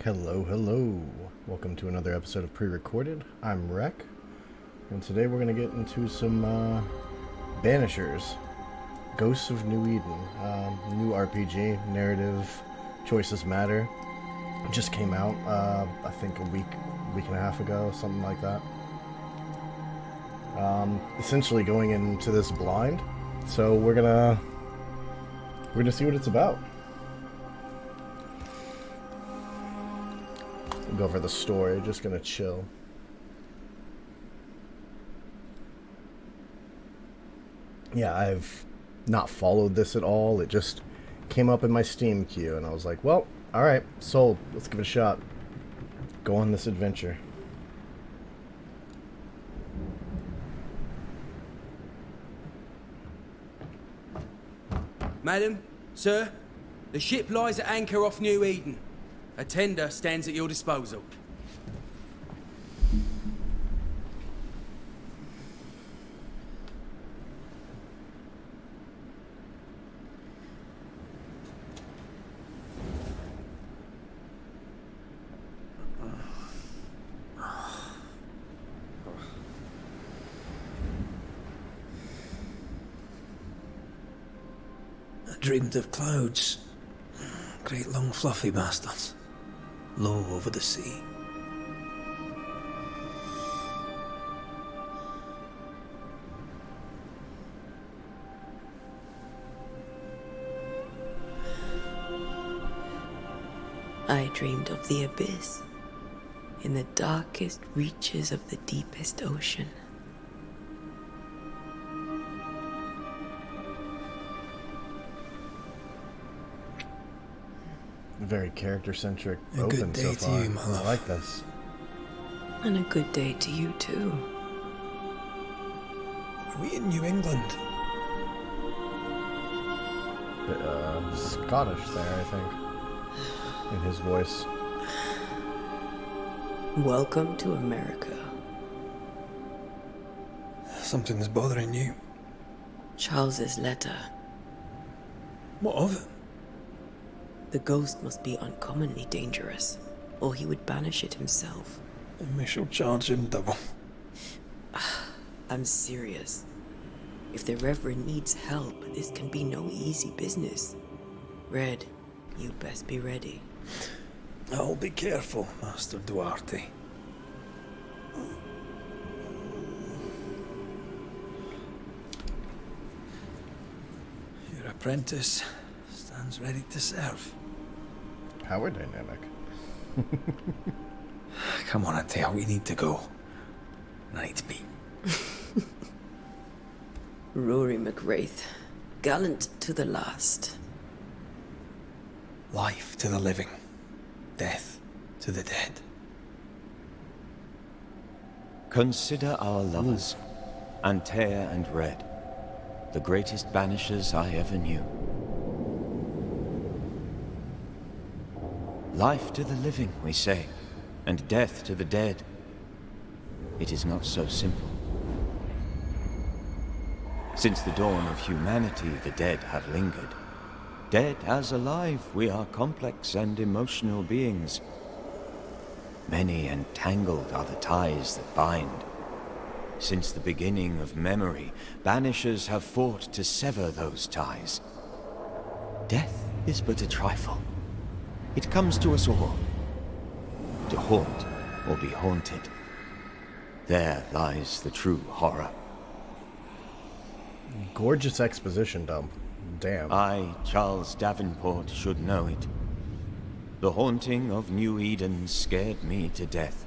Hello, hello. Welcome to another episode of Pre-Recorded. I'm Rec, and today we're going to get into some Banishers, Ghosts of New Eden, new RPG, narrative, choices matter. It just came out, I think a week and a half ago, something like that. Essentially going into this blind, so we're gonna see what it's about. Go over the story, just gonna chill. Yeah, I've not followed this at all. It just came up in my Steam queue, and I was like, well, alright, sold. Let's give it a shot. Go on this adventure. Madam, sir, the ship lies at anchor off New Eden. A tender stands at your disposal. I dreamed of clouds. Great long fluffy bastards. Low over the sea. I dreamed of the abyss, in the darkest reaches of the deepest ocean. Very character-centric A good open day so to far. you, my love. I like this. And a good day to you too. Are we in New England? Bit, Scottish there, I think, in his voice. Welcome to America. Something's bothering you. Charles's letter. What of it? The ghost must be uncommonly dangerous, or he would banish it himself. And we shall charge him double. I'm serious. If the Reverend needs help, this can be no easy business. Red, you best be ready. I'll be careful, Master Duarte. Your apprentice stands ready to serve. Power dynamic. Come on, Atea, we need to go. Night beat. Rory McWraith, gallant to the last. Life to the living, death to the dead. Consider our lovers, Antea and Red, the greatest banishers I ever knew. Life to the living, we say, and death to the dead. It is not so simple. Since the dawn of humanity, the dead have lingered. Dead as alive, we are complex and emotional beings. Many and tangled are the ties that bind. Since the beginning of memory, banishers have fought to sever those ties. Death is but a trifle. It comes to us all, to haunt or be haunted. There lies the true horror. Gorgeous exposition dump. Damn. I, Charles Davenport, should know it. The haunting of New Eden scared me to death.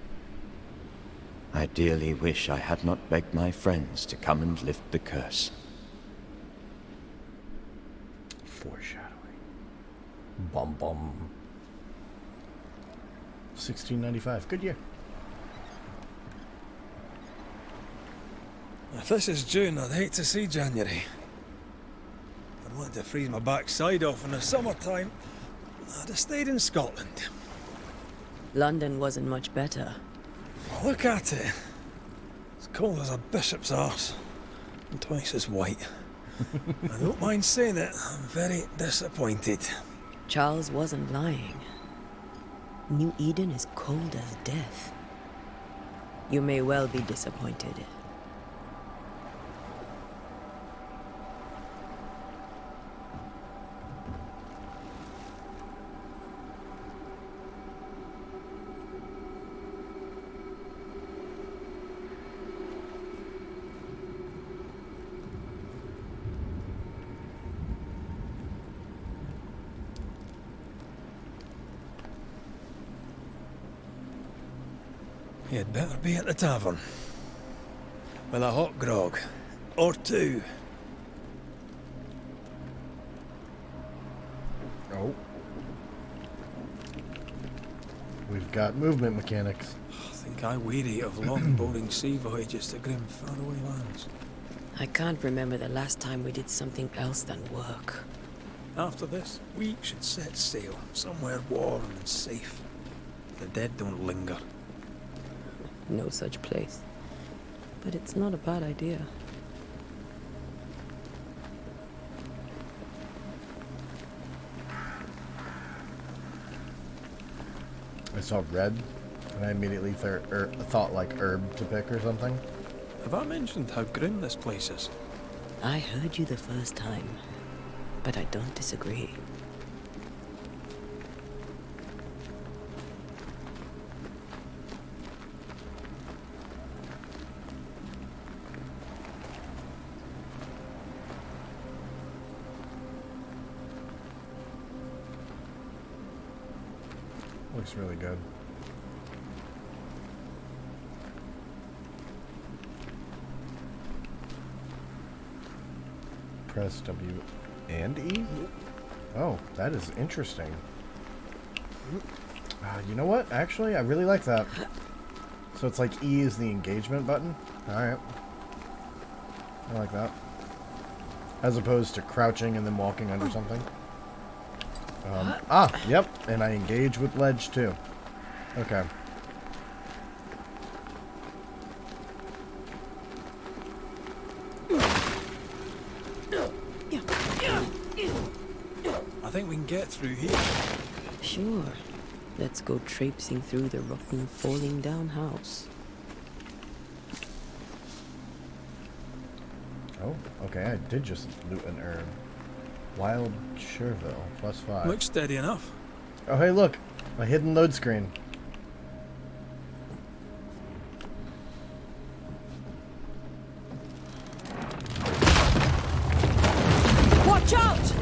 I dearly wish I had not begged my friends to come and lift the curse. Foreshadowing. Bum bum. 1695. Good year. If this is June, I'd hate to see January. I'd want to freeze my backside off in the summertime. I'd have stayed in Scotland. London wasn't much better. Look at it. As cold as a bishop's arse. And twice as white. I don't mind saying it, I'm very disappointed. Charles wasn't lying. New Eden is cold as death. You may well be disappointed. You'd better be at the tavern. With a hot grog. Or two. Oh. We've got movement mechanics. I think I weary of long, boring sea voyages to grim, faraway lands. I can't remember the last time we did something else than work. After this, we should set sail somewhere warm and safe. The dead don't linger. No such place. But it's not a bad idea. I saw red, and I immediately thought like herb to pick or something. Have I mentioned how grim this place is? I heard you the first time, but I don't disagree. Looks really good. Press W and E? Oh, that is interesting. You know what? Actually, I really like that. So it's like E is the engagement button? Alright. I like that. As opposed to crouching and then walking under something. Yep, and I engage with ledge too. Okay. I think we can get through here. Sure. Let's go traipsing through the rotten, falling down house. Oh, okay, I did just loot an herb. Wild Cherville, +5. Looks steady enough. Oh, hey, look! A hidden load screen. Watch out!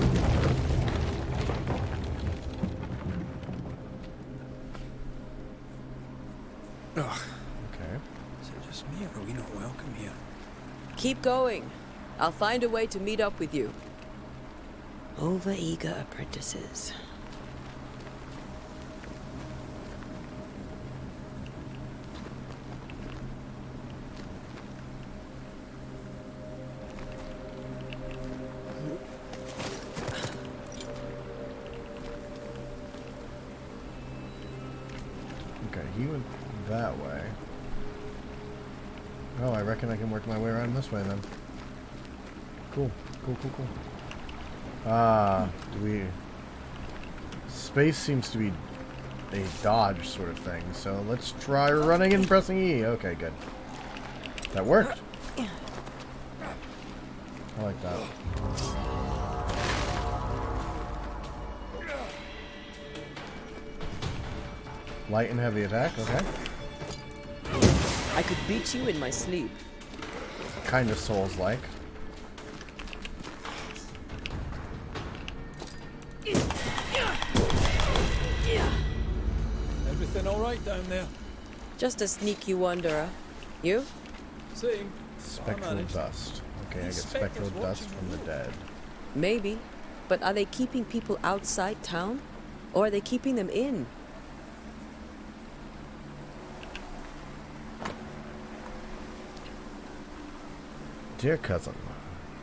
Ugh. Okay. Is it just me or are we not welcome here? Keep going. I'll find a way to meet up with you. Over-eager apprentices. Okay, he went that way. Oh, I reckon I can work my way around this way then. Cool, cool, cool, cool. Space seems to be a dodge sort of thing, so let's try running and pressing E. Okay, good. That worked. I like that. Light and heavy attack, okay. I could beat you in my sleep. Kind of Souls-like. Everything all right down there? Just a sneaky wanderer. You? Same. Spectral dust. Okay, I get spectral dust from the dead. Maybe. But are they keeping people outside town? Or are they keeping them in? Dear cousin,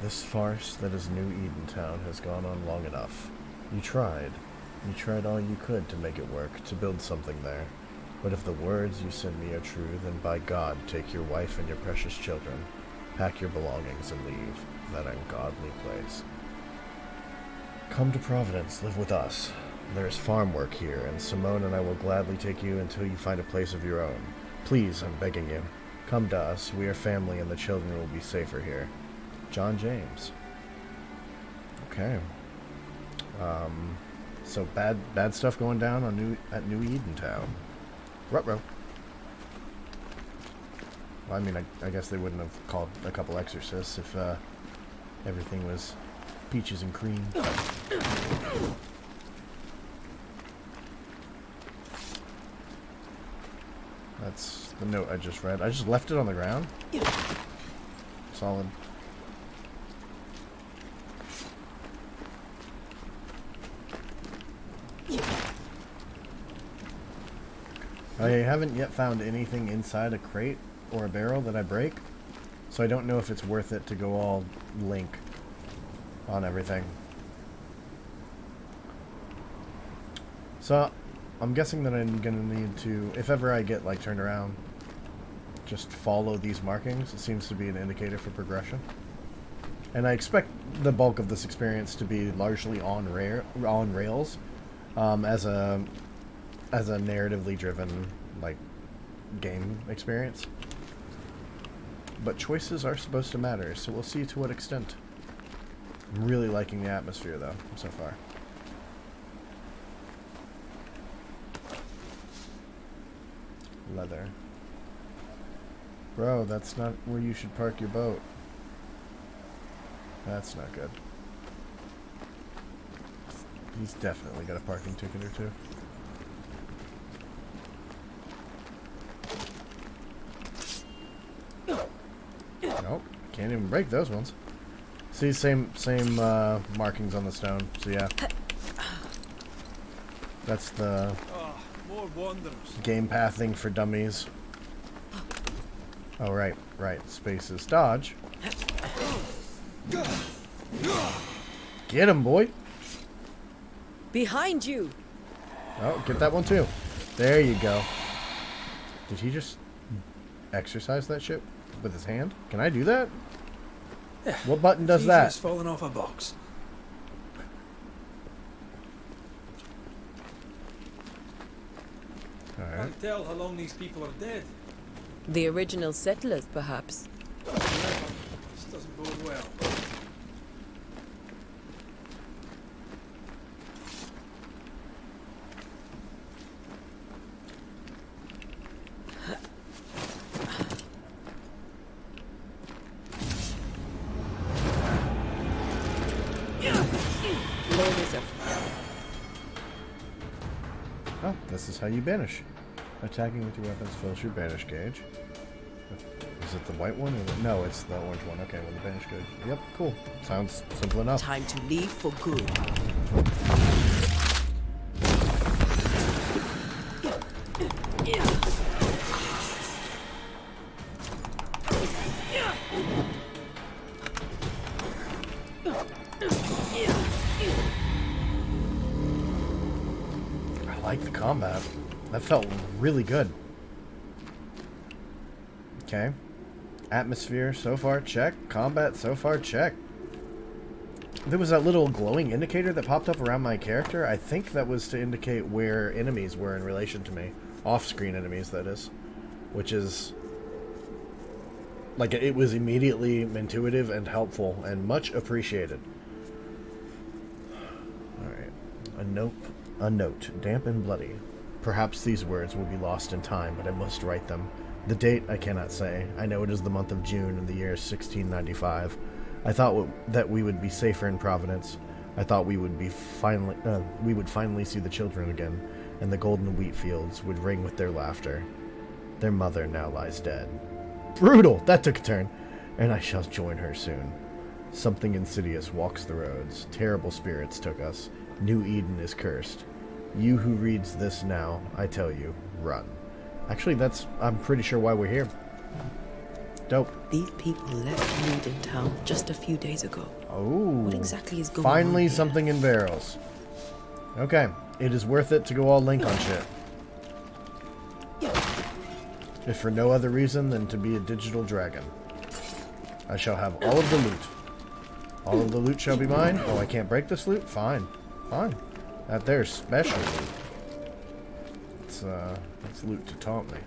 this farce that is New Edentown has gone on long enough. You tried all you could to make it work, to build something there. But if the words you send me are true, then by God, take your wife and your precious children. Pack your belongings and leave that ungodly place. Come to Providence, live with us. There's farm work here, and Simone and I will gladly take you until you find a place of your own. Please, I'm begging you. Come to us. We are family, and the children will be safer here. John James. Okay. So bad stuff going down on at New Edentown. Ruh-roh. Well, I mean, I guess they wouldn't have called a couple exorcists if everything was peaches and cream. That's the note I just read. I just left it on the ground. Solid. I haven't yet found anything inside a crate or a barrel that I break, so I don't know if it's worth it to go all Link on everything. So I'm guessing that I'm gonna need to, if ever I get like turned around, just follow these markings. It seems to be an indicator for progression. And I expect the bulk of this experience to be largely on rails, as a narratively driven like game experience. But choices are supposed to matter, so we'll see to what extent. I'm really liking the atmosphere though so far. Leather. Bro, that's not where you should park your boat. That's not good. He's definitely got a parking ticket or two. Nope, can't even break those ones. See, same markings on the stone. So yeah, that's the More wanderers. game pathing for dummies. Oh right. Spaces dodge. Get him, boy. Behind you. Oh, get that one too. There you go. Did he just exercise that shit with his hand? Can I do that? Yeah. What button does He's that? just falling off a box. Alright. Can't tell how long these people are dead. The original settlers, perhaps. This doesn't bode well. Oh, this is how you banish. Attacking with your weapons fills your banish gauge. Is it the white one? No, it's the orange one. Okay, well, the banish gauge. Yep, cool. Sounds simple enough. Time to leave for good. I like the combat. That felt really good. Okay. Atmosphere so far, check. Combat so far, check. There was that little glowing indicator that popped up around my character. I think that was to indicate where enemies were in relation to me. Off-screen enemies, that is. Which is... like, it was immediately intuitive and helpful and much appreciated. Alright. A note. Damp and bloody. Perhaps these words will be lost in time, but I must write them. The date I cannot say. I know it is the month of June in the year 1695. I thought that we would be safer in Providence. I thought we would finally see the children again, and the golden wheat fields would ring with their laughter. Their mother now lies dead. Brutal! That took a turn. And I shall join her soon. Something insidious walks the roads. Terrible spirits took us. New Eden is cursed. You who reads this now, I tell you, run. Actually, I'm pretty sure why we're here. Dope. These people left Edentown just a few days ago. Oh. What exactly is going on Finally, here? something in barrels. Okay. It is worth it to go all Link on shit. If for no other reason than to be a digital dragon. I shall have all of the loot. All of the loot shall be mine. Oh, I can't break this loot? Fine. Fine. At their special loot. It's loot to taunt me.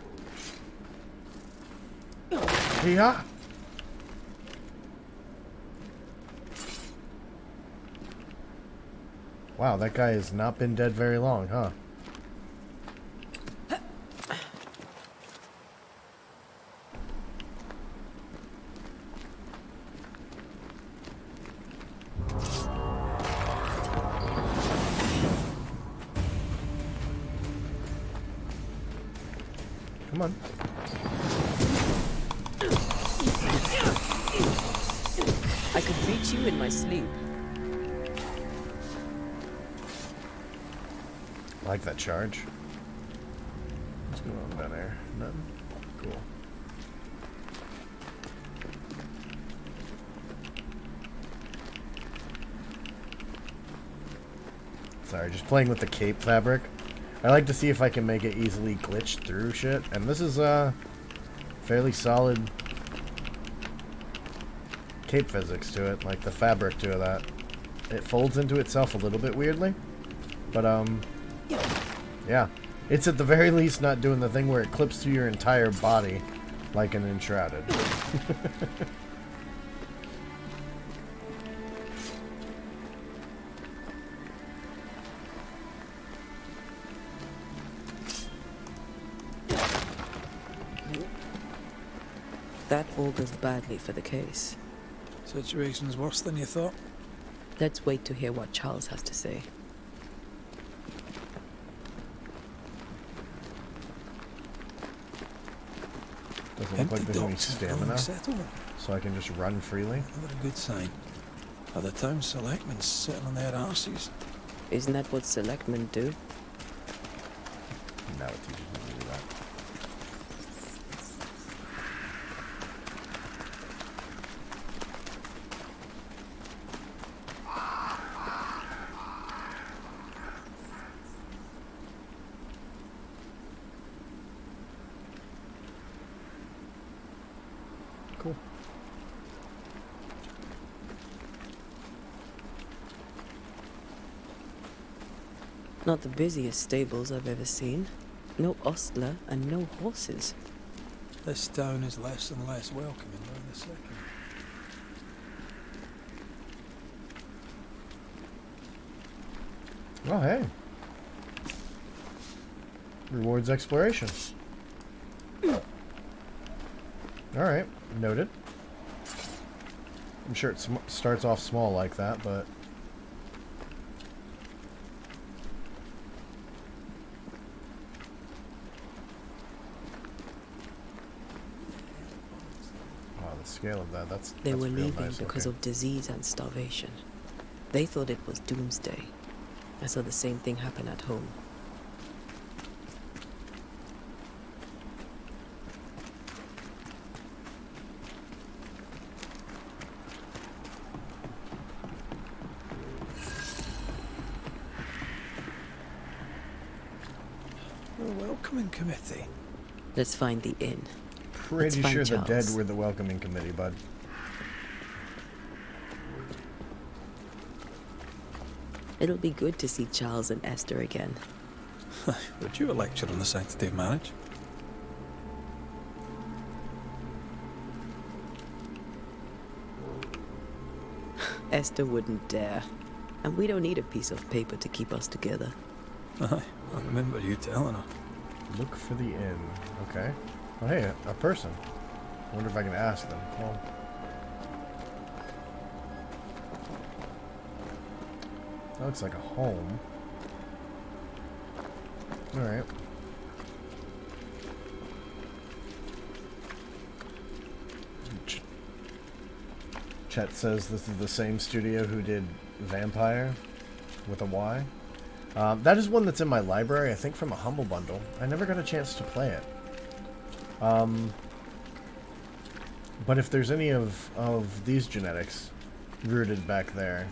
Yeah. Wow, that guy has not been dead very long, huh? Come on. I could reach you in my sleep. I like that charge. What's going on down there? Nothing? Cool. Sorry, just playing with the cape fabric. I like to see if I can make it easily glitch through shit, and this is fairly solid cape physics to it, like the fabric to that. It folds into itself a little bit weirdly, but yeah. It's at the very least not doing the thing where it clips through your entire body like an Enshrouded. That augurs badly for the case. Situation's worse than you thought. Let's wait to hear what Charles has to say. Doesn't look like there's any stamina, Settlement. so I can just run freely. Not a good sign. Are the town selectmen sitting on their arses? Isn't that what selectmen do? Now it teaches me to do that. Cool. Not the busiest stables I've ever seen. No ostler and no horses. This town is less and less welcoming by the second. Oh, hey. Rewards exploration. Alright, noted. I'm sure it starts off small like that, but... wow, the scale of that, that's They were real leaving nice because looking. of disease and starvation. They thought it was doomsday. I saw the same thing happen at home. The welcoming committee. Let's find the inn. Pretty find sure the dead Charles. were the welcoming committee, bud. It'll be good to see Charles and Esther again. Would you a lecture on the sanctity of marriage? Esther wouldn't dare. And we don't need a piece of paper to keep us together. Aye, I remember you telling her. Look for the inn. Okay. Oh, hey, a person. I wonder if I can ask them. Well, that looks like a home. Alright. Chet says this is the same studio who did Vampire with a Y. That is one that's in my library, I think from a Humble Bundle. I never got a chance to play it. But if there's any of these genetics rooted back there,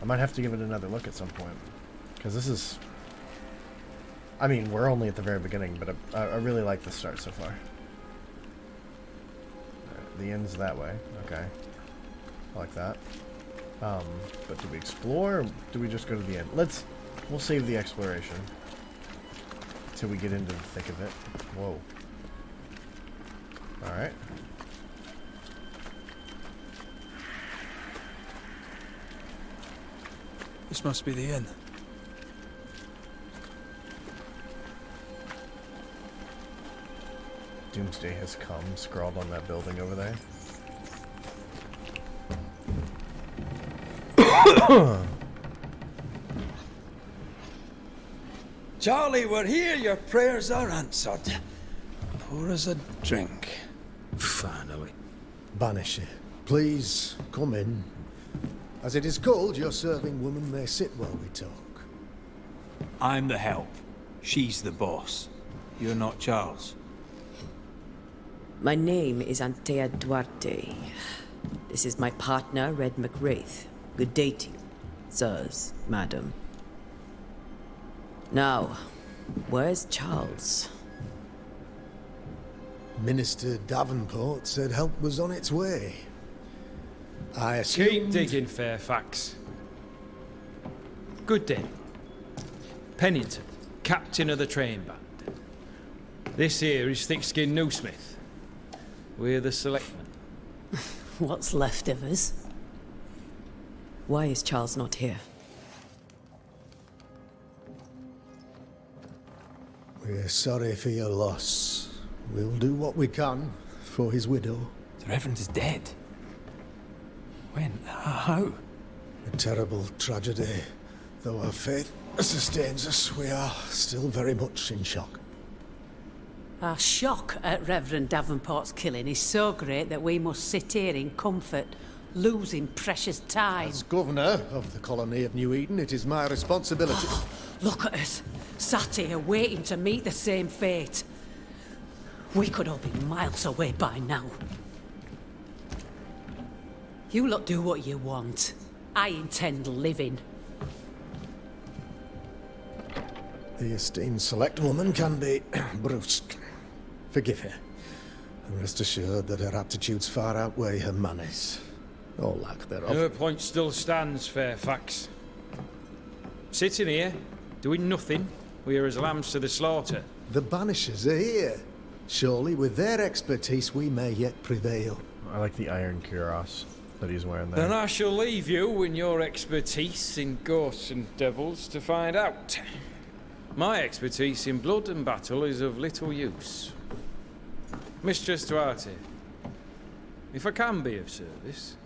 I might have to give it another look at some point. Because this is... I mean, we're only at the very beginning, but I really like the start so far. Right, the end's that way. Okay. I like that. But do we explore, or do we just go to the end? Let's We'll save the exploration till we get into the thick of it. Whoa. Alright. This must be the inn. Doomsday has come, scrawled on that building over there. Charlie, we're here. Your prayers are answered. Pour us a drink. Finally. Banisher, please come in. As it is cold, your serving woman may sit while we talk. I'm the help. She's the boss. You're not Charles. My name is Antea Duarte. This is my partner, Red McWraith. Good day to you, sirs, madam. Now, where's Charles? Minister Davenport said help was on its way. I assumed... Keep digging, Fairfax. Good day. Pennington, captain of the train band. This here is Thick-Skinned Newsmith. We're the selectmen. What's left of us? Why is Charles not here? We're sorry for your loss. We'll do what we can for his widow. The Reverend is dead. When? How? A terrible tragedy. Though our faith sustains us, we are still very much in shock. Our shock at Reverend Davenport's killing is so great that we must sit here in comfort, losing precious time. As governor of the colony of New Eden, it is my responsibility... Look at us, sat here waiting to meet the same fate. We could all be miles away by now. You lot do what you want. I intend living. The esteemed select woman can be brusque. Forgive her. And rest assured that her aptitudes far outweigh her manners. Or lack thereof. Her point still stands, Fairfax. Sitting here, doing nothing, we are as lambs to the slaughter. The Banishers are here. Surely with their expertise we may yet prevail. I like the iron cuirass that he's wearing there. Then I shall leave you and your expertise in ghosts and devils to find out. My expertise in blood and battle is of little use. Mistress Duarte, if I can be of service,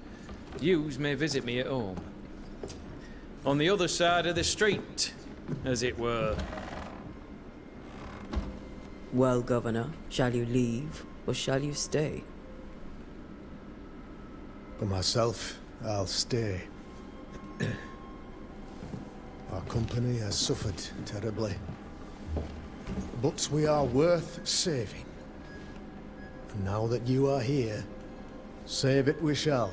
yous may visit me at home. On the other side of the street, as it were. Well, Governor, shall you leave or shall you stay? For myself, I'll stay. Our company has suffered terribly. But we are worth saving. And now that you are here, save it we shall.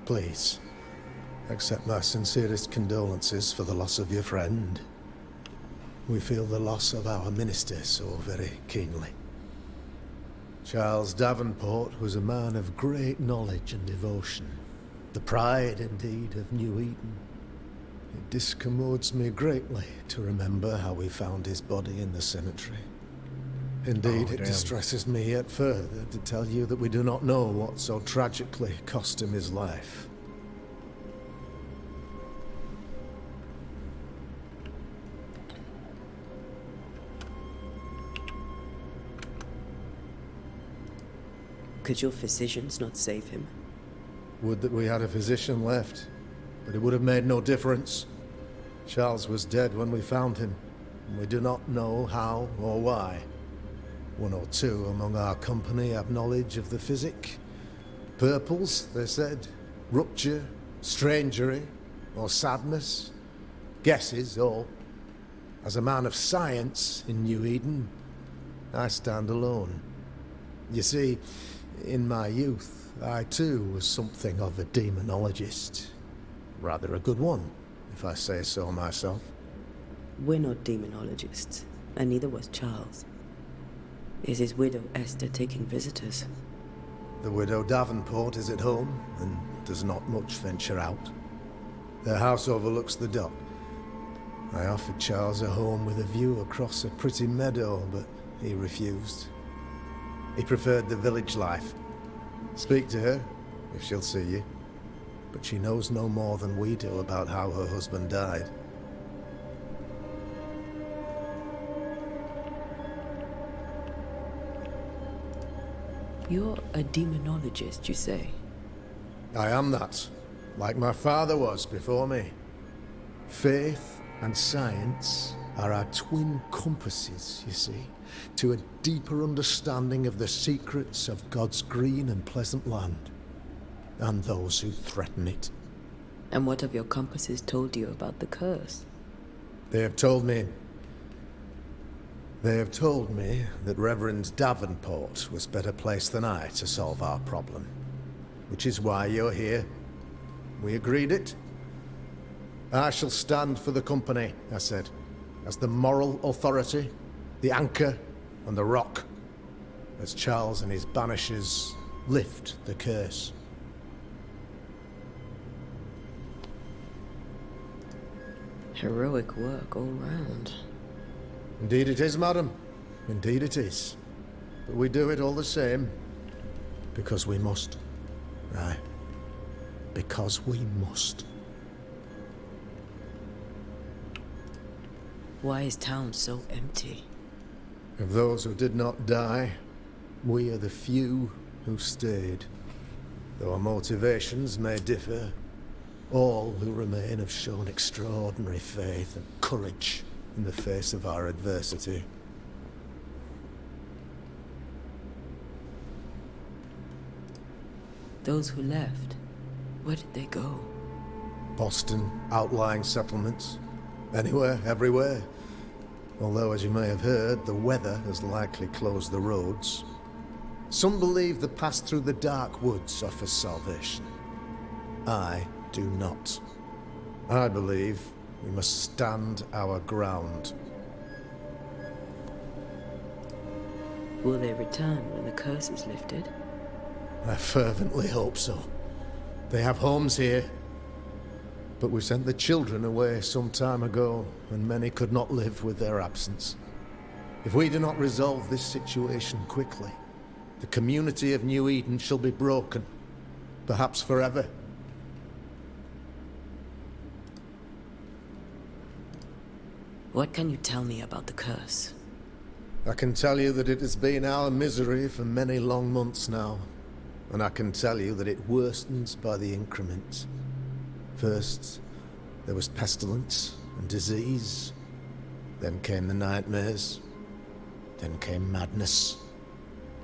Please, accept my sincerest condolences for the loss of your friend. We feel the loss of our minister so very keenly. Charles Davenport was a man of great knowledge and devotion. The pride, indeed, of New Eden. It discommodes me greatly to remember how we found his body in the cemetery. Indeed, it distresses me yet further to tell you that we do not know what so tragically cost him his life. Could your physicians not save him? Would that we had a physician left, but it would have made no difference. Charles was dead when we found him, and we do not know how or why. One or two among our company have knowledge of the physic. Purples, they said. Rupture, strangery, or sadness. Guesses, all. As a man of science in New Eden, I stand alone. You see, in my youth, I too was something of a demonologist. Rather a good one, if I say so myself. We're not demonologists, and neither was Charles. Is his widow Esther taking visitors? The widow Davenport is at home, and does not much venture out. Their house overlooks the dock. I offered Charles a home with a view across a pretty meadow, but he refused. He preferred the village life. Speak to her, if she'll see you. But she knows no more than we do about how her husband died. You're a demonologist, you say? I am that, like my father was before me. Faith and science are our twin compasses, you see, to a deeper understanding of the secrets of God's green and pleasant land, and those who threaten it. And what have your compasses told you about the curse? They have told me that Reverend Davenport was better placed than I to solve our problem. Which is why you're here. We agreed it. I shall stand for the company, I said, as the moral authority, the anchor, and the rock, as Charles and his Banishers lift the curse. Heroic work all round. Indeed it is, madam. Indeed it is. But we do it all the same. Because we must. Aye. Because we must. Why is town so empty? Of those who did not die, we are the few who stayed. Though our motivations may differ, all who remain have shown extraordinary faith and courage in the face of our adversity. Those who left, where did they go? Boston, outlying settlements. Anywhere, everywhere. Although, as you may have heard, the weather has likely closed the roads. Some believe the path through the dark woods offers salvation. I do not. I believe we must stand our ground. Will they return when the curse is lifted? I fervently hope so. They have homes here. But we sent the children away some time ago, and many could not live with their absence. If we do not resolve this situation quickly, the community of New Eden shall be broken, perhaps forever. What can you tell me about the curse? I can tell you that it has been our misery for many long months now, and I can tell you that it worstens by the increment. First, there was pestilence and disease. Then came the nightmares. Then came madness.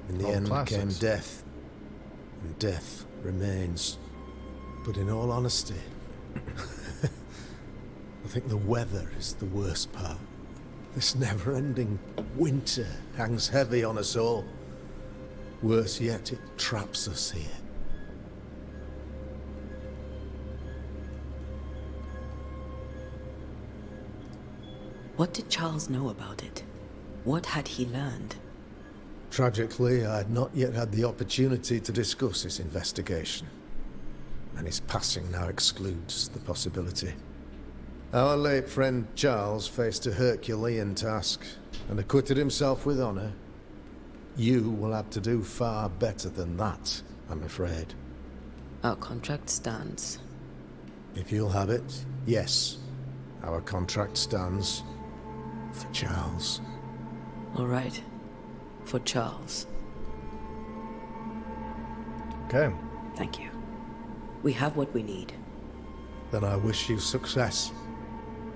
In the end came death. And death remains. But in all honesty, I think the weather is the worst part. This never-ending winter hangs heavy on us all. Worse yet, it traps us here. What did Charles know about it? What had he learned? Tragically, I had not yet had the opportunity to discuss his investigation, and his passing now excludes the possibility. Our late friend Charles faced a Herculean task, and acquitted himself with honor. You will have to do far better than that, I'm afraid. Our contract stands. If you'll have it, yes. Our contract stands. For Charles. All right. For Charles. Okay. Thank you. We have what we need. Then I wish you success.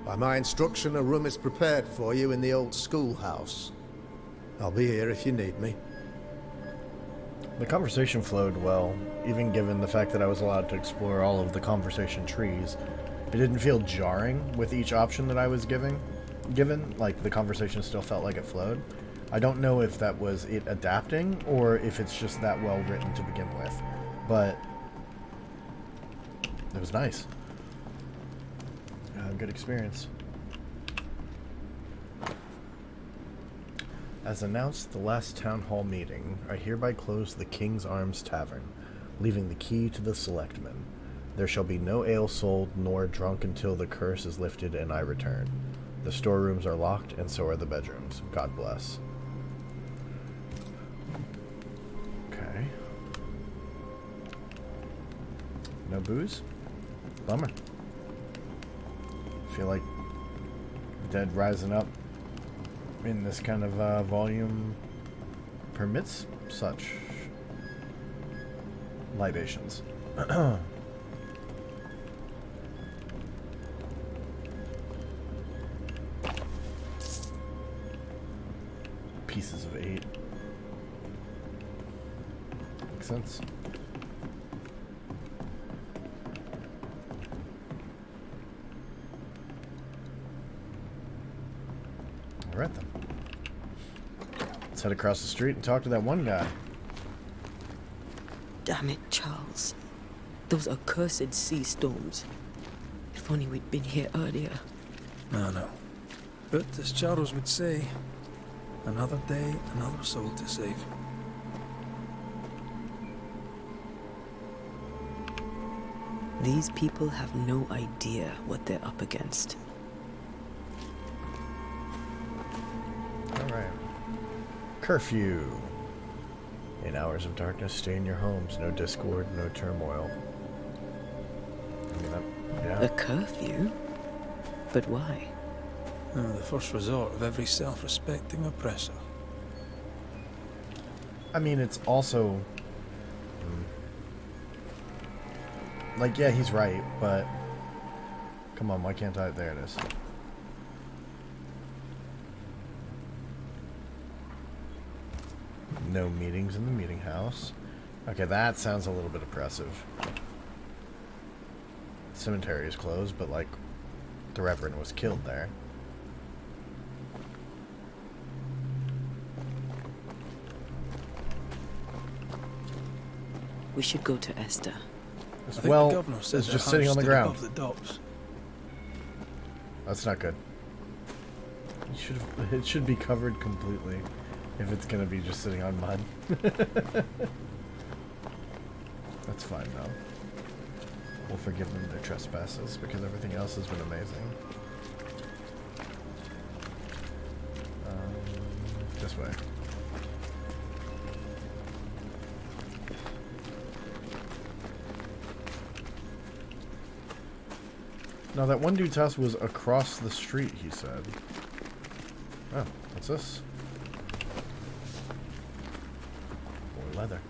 By my instruction, a room is prepared for you in the old schoolhouse. I'll be here if you need me. The conversation flowed well, even given the fact that I was allowed to explore all of the conversation trees. It didn't feel jarring with each option that I was given, like the conversation still felt like it flowed. I don't know if that was it adapting or if it's just that well written to begin with, but it was nice. Good experience. As announced the last town hall meeting, I hereby close the King's Arms Tavern, leaving the key to the selectmen. There shall be no ale sold nor drunk until the curse is lifted and I return. The storerooms are locked, and so are the bedrooms. God bless. Okay. No booze? Bummer. Feel like Dead rising up in this kind of volume permits such libations. Pieces of 8. Makes sense. Alright then. Let's head across the street and talk to that one guy. Damn it, Charles. Those accursed sea storms. If only we'd been here earlier. I know. But as Charles would say, another day, another soul to save. These people have no idea what they're up against. Alright. Curfew. In hours of darkness, stay in your homes. No discord, no turmoil. I mean, yeah. A curfew? But why? The first resort of every self-respecting oppressor. I mean, it's also... like, yeah, he's right, but... Come on, why can't I... There it is. No meetings in the meeting house. Okay, that sounds a little bit oppressive. Cemetery is closed, but, like, the Reverend was killed there. We should go to Esther. As I think well the governor said as their just sitting house on the stood ground. above the docks. That's not good. It should be covered completely if it's gonna be just sitting on mud. That's fine though. We'll forgive them their trespasses because everything else has been amazing. This way. Now that one dude's house was across the street, he said. Oh, what's this? More leather.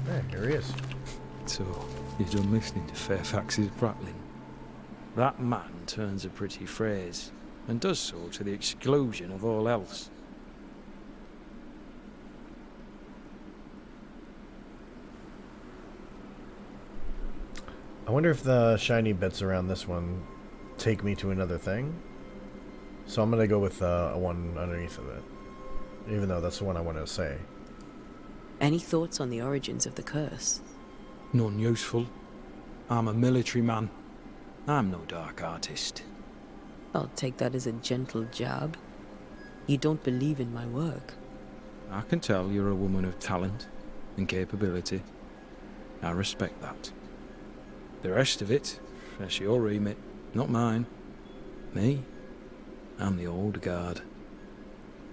Hey, here he is. So, you're done listening to Fairfax's prattling. That man turns a pretty phrase, and does so to the exclusion of all else. I wonder if the shiny bits around this one take me to another thing. So I'm gonna go with one underneath of it, even though that's the one I want to say. Any thoughts on the origins of the curse? None useful. I'm a military man. I'm no dark artist. I'll take that as a gentle jab. You don't believe in my work. I can tell you're a woman of talent and capability. I respect that. The rest of it, that's your remit, not mine. Me? I'm the old guard.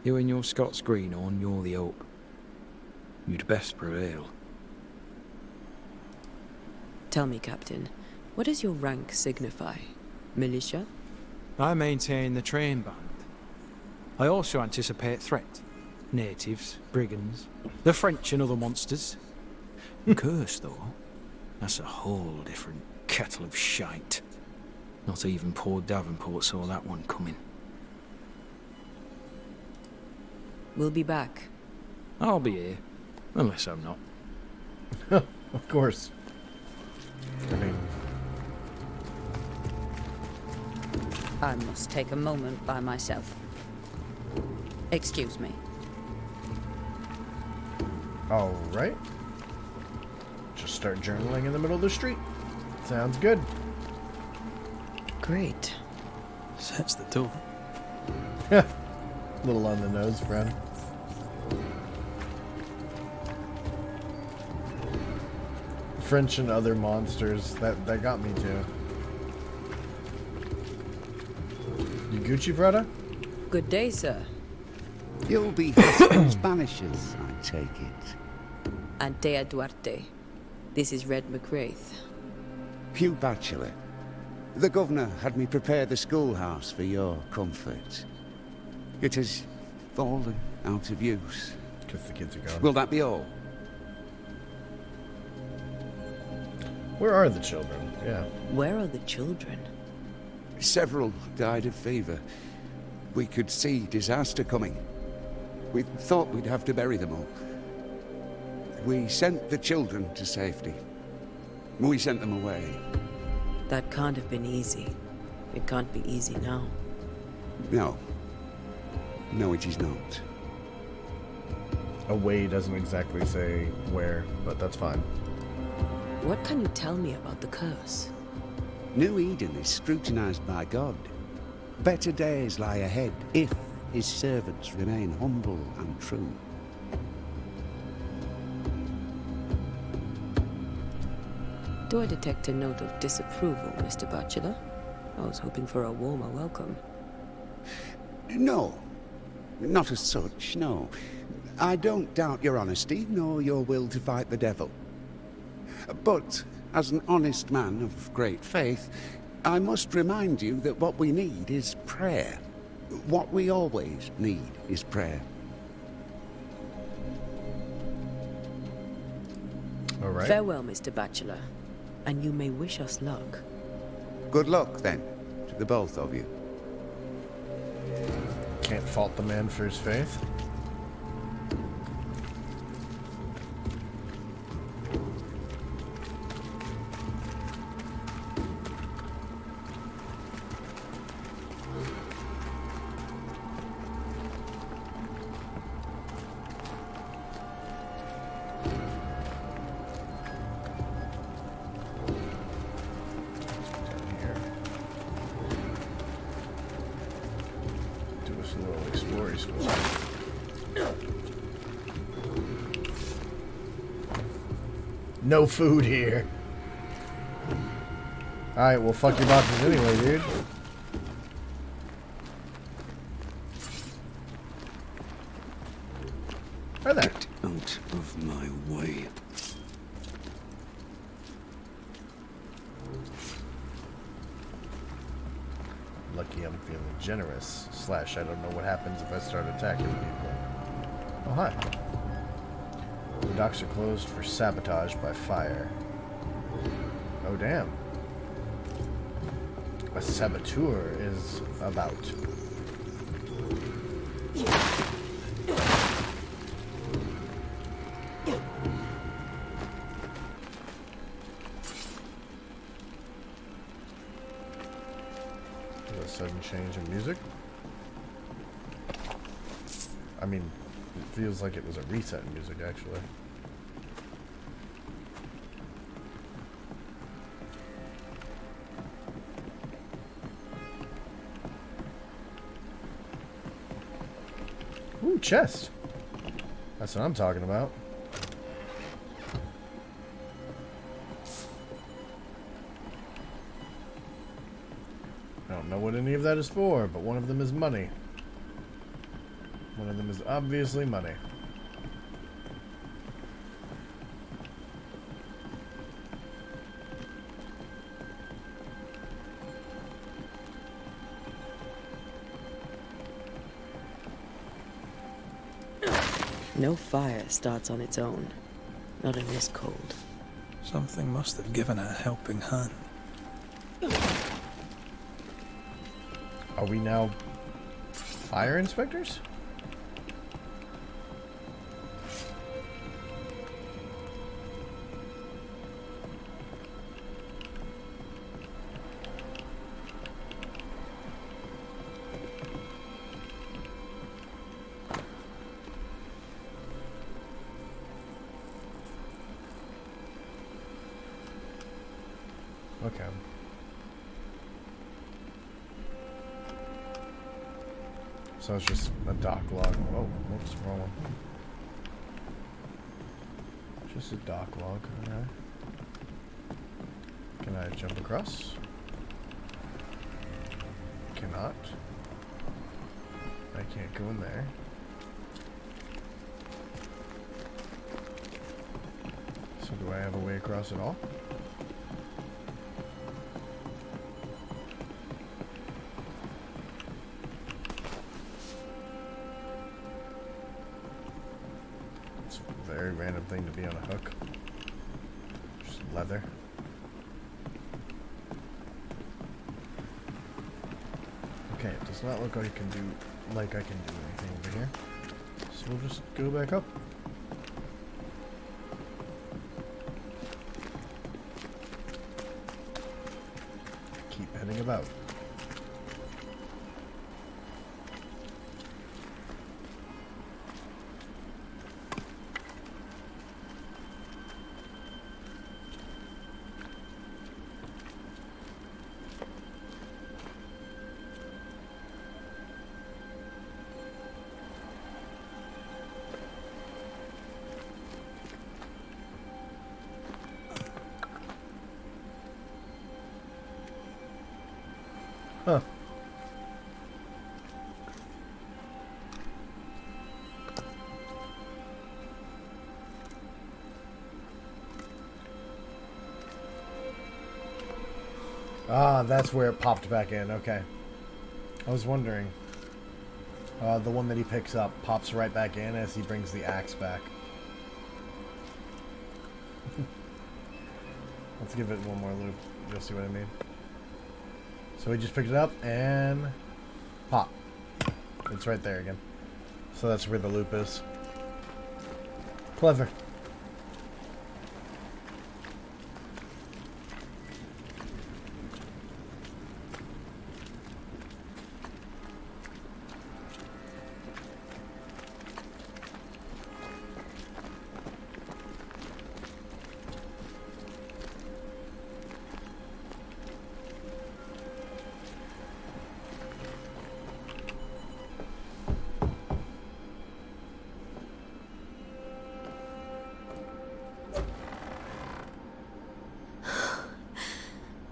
You and your Scots greenhorn, you're the hope. You'd best prevail. Tell me, Captain, what does your rank signify? Militia? I maintain the train band. I also anticipate threat. Natives, brigands, the French and other monsters. The curse, though, that's a whole different kettle of shite. Not even poor Davenport saw that one coming. We'll be back. I'll be here, unless I'm not. Of course. I mean, I must take a moment by myself. Excuse me. all right. Just start journaling in the middle of the street. Sounds good. Great. Sets the tone. Little on the nose, friend. French and other monsters. That got me too. You Gucci, brother? Good day, sir. You'll be Haskell's Banishers, I take it. Antea Duarte. This is Red McWraith. Hugh Bachelor. The governor had me prepare the schoolhouse for your comfort. It has fallen out of use. Because the kids are gone. Will that be all? Where are the children? Yeah. Where are the children? Several died of fever. We could see disaster coming. We thought we'd have to bury them all. We sent the children to safety. We sent them away. That can't have been easy. It can't be easy now. No. No, it is not. Away doesn't exactly say where, but that's fine. What can you tell me about the curse? New Eden is scrutinized by God. Better days lie ahead if his servants remain humble and true. Do I detect a note of disapproval, Mr. Bachelor? I was hoping for a warmer welcome. No. Not as such, no. I don't doubt your honesty, nor your will to fight the devil. But, as an honest man of great faith, I must remind you that what we need is prayer. What we always need is prayer. All right. Farewell, Mr. Bachelor. And you may wish us luck. Good luck, then, to the both of you. Can't fault the man for his faith. No food here. Alright, well, fuck your boxes anyway, dude. Hi there. Get out of my way. Lucky I'm feeling generous. / I don't know what happens if I start attacking people. Oh, hi. The docks are closed for sabotage by fire. Oh, damn. A saboteur is about. A sudden change in music. I mean, it feels like it was a reset in music, actually. Ooh, chest. That's what I'm talking about. I don't know what any of that is for, but one of them is money. One of them is obviously money. No fire starts on its own. Not in this cold. Something must have given it a helping hand. Are we now fire inspectors? Okay. So it's just a dock log. Oh, whoops, wrong one. Just a dock log. Okay. Can I jump across? Cannot. I can't go in there. So do I have a way across at all? It's a very random thing to be on a hook. Just leather. Okay, it does not look like I can do anything over here. So we'll just go back up. Keep heading about. Huh. Ah, that's where it popped back in. Okay. I was wondering. The one that he picks up pops right back in as he brings the axe back. Let's give it one more loop. You'll see what I mean. So he just picked it up and pop. It's right there again. So that's where the loop is. Clever.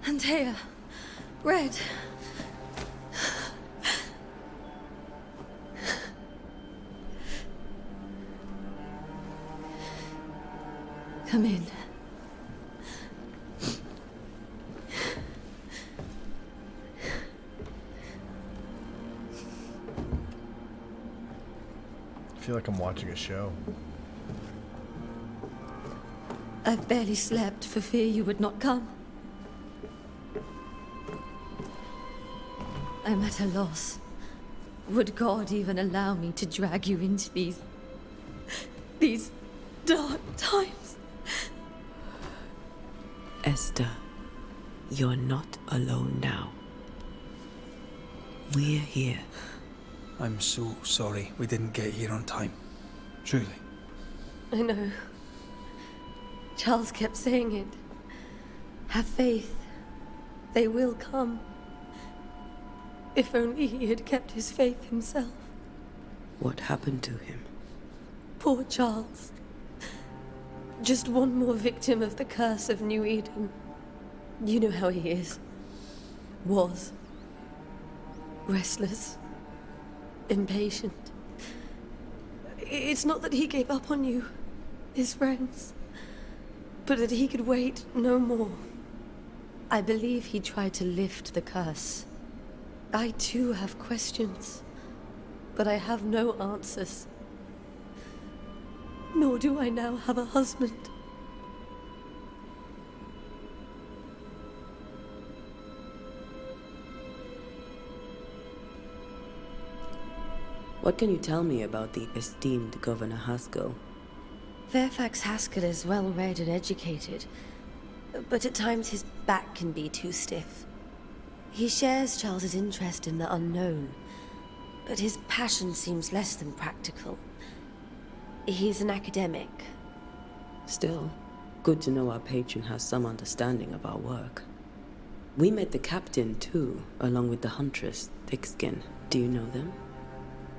Antea, Red. Come in. I feel like I'm watching a show. I've barely slept for fear you would not come. I'm at a loss. Would God even allow me to drag you into these dark times? Esther, you're not alone now. We're here. I'm so sorry we didn't get here on time. Truly. I know. Charles kept saying it. Have faith. They will come. If only he had kept his faith himself. What happened to him? Poor Charles. Just one more victim of the curse of New Eden. You know how he is. Was. Restless. Impatient. It's not that he gave up on you, his friends, but that he could wait no more. I believe he tried to lift the curse. I too have questions, but I have no answers. Nor do I now have a husband. What can you tell me about the esteemed Governor Haskell? Fairfax Haskell is well read and educated, but at times his back can be too stiff. He shares Charles's interest in the unknown, but his passion seems less than practical. He's an academic. Still, good to know our patron has some understanding of our work. We met the captain too, along with the huntress, Thickskin. Do you know them?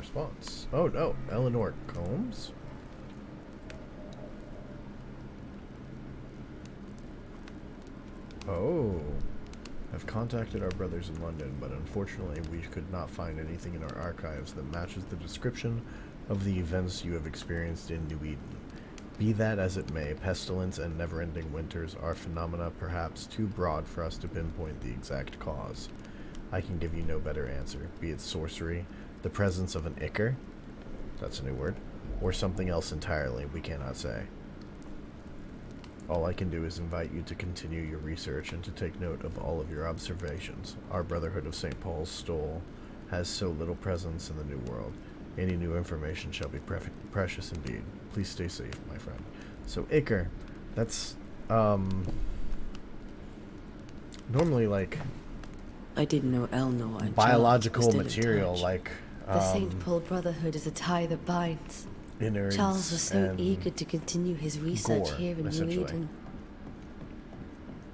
response. Oh no, Eleanor Combs? Oh. I've contacted our brothers in London, but unfortunately we could not find anything in our archives that matches the description of the events you have experienced in New Eden. Be that as it may, pestilence and never-ending winters are phenomena perhaps too broad for us to pinpoint the exact cause. I can give you no better answer, be it sorcery, the presence of an ichor, that's a new word, or something else entirely, we cannot say. All I can do is invite you to continue your research and to take note of all of your observations. Our Brotherhood of St. Paul's Stole has so little presence in the New World. Any new information shall be precious indeed. Please stay safe, my friend. So, ichor, that's, normally, like... I didn't know Elnor and biological Charles were material, still in touch. like, The St. Paul Brotherhood is a tie that binds. innards Charles was so and eager to continue his research gore, here in New essentially. Eden.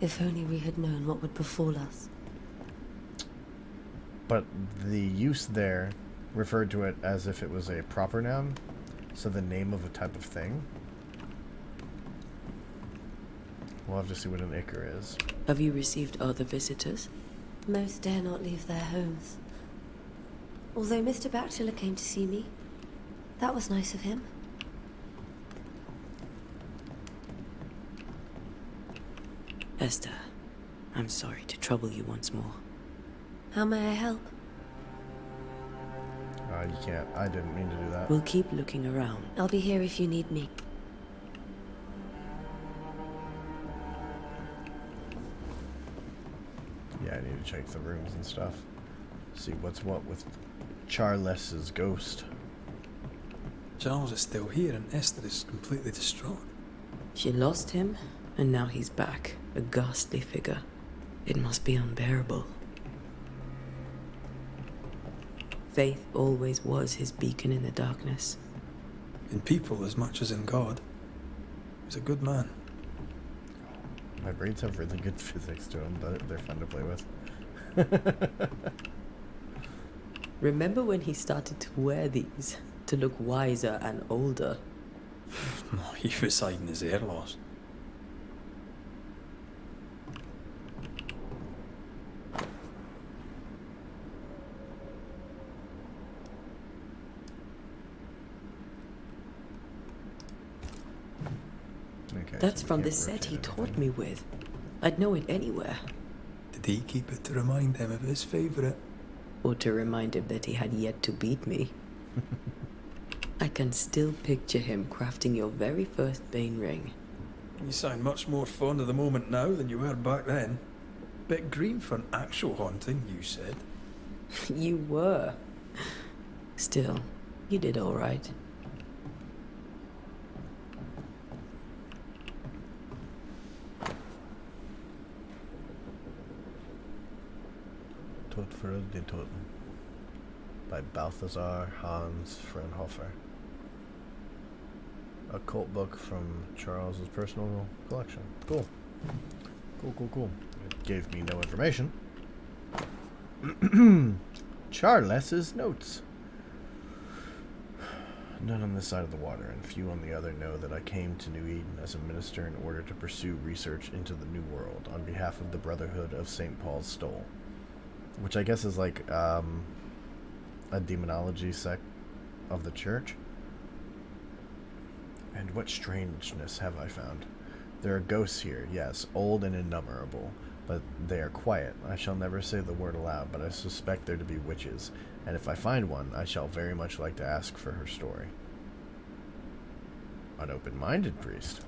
If only we had known what would befall us. But the use there referred to it as if it was a proper noun, so the name of a type of thing. We'll have to see what an ichor is. Have you received other visitors? Most dare not leave their homes. Although Mr. Bachelor came to see me, that was nice of him. Esther, I'm sorry to trouble you once more. How may I help? You can't. I didn't mean to do that. We'll keep looking around. I'll be here if you need me. Yeah, I need to check the rooms and stuff. See what's what with Charles's ghost. Charles is still here and Esther is completely distraught. She lost him, and now he's back, a ghastly figure. It must be unbearable. Faith always was his beacon in the darkness. In people as much as in God. He's a good man. My braids have really good physics to them, but they're fun to play with. Remember when he started to wear these, to look wiser and older? He was hiding his hair loss. Okay, That's so we from the can't set he rotate taught anything. me with. I'd know it anywhere. Did he keep it to remind him of his favourite? Or to remind him that he had yet to beat me. I can still picture him crafting your very first Bane ring. You sound much more fond of the moment now than you were back then. Bit green for an actual haunting, you said. You were. Still, you did all right. Todtfred den Toten by Balthasar Hans Fraunhofer. A cult book from Charles's personal collection. Cool. Cool. It gave me no information. Charles's notes. None on this side of the water, and few on the other know that I came to New Eden as a minister in order to pursue research into the New World on behalf of the Brotherhood of St. Paul's Stole. Which I guess is like, a demonology sect of the church. And what strangeness have I found? There are ghosts here, yes, old and innumerable, but they are quiet. I shall never say the word aloud, but I suspect there to be witches, and if I find one, I shall very much like to ask for her story. An open-minded priest.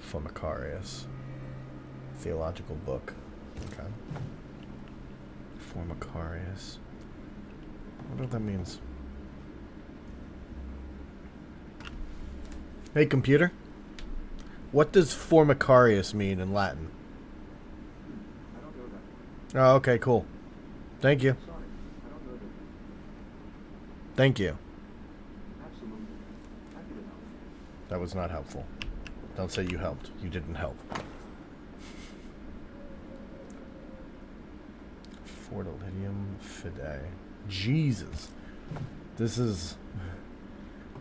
Formicarius. Theological book. Okay. Formicarius. I wonder what that means. Hey, computer. What does Formicarius mean in Latin? I don't know that. Oh, okay, cool. Thank you. Sorry, I don't know that. Thank you. Absolutely. Happy to help. That was not helpful. Don't say you helped. You didn't help. Fortilidium Fidei. Jesus.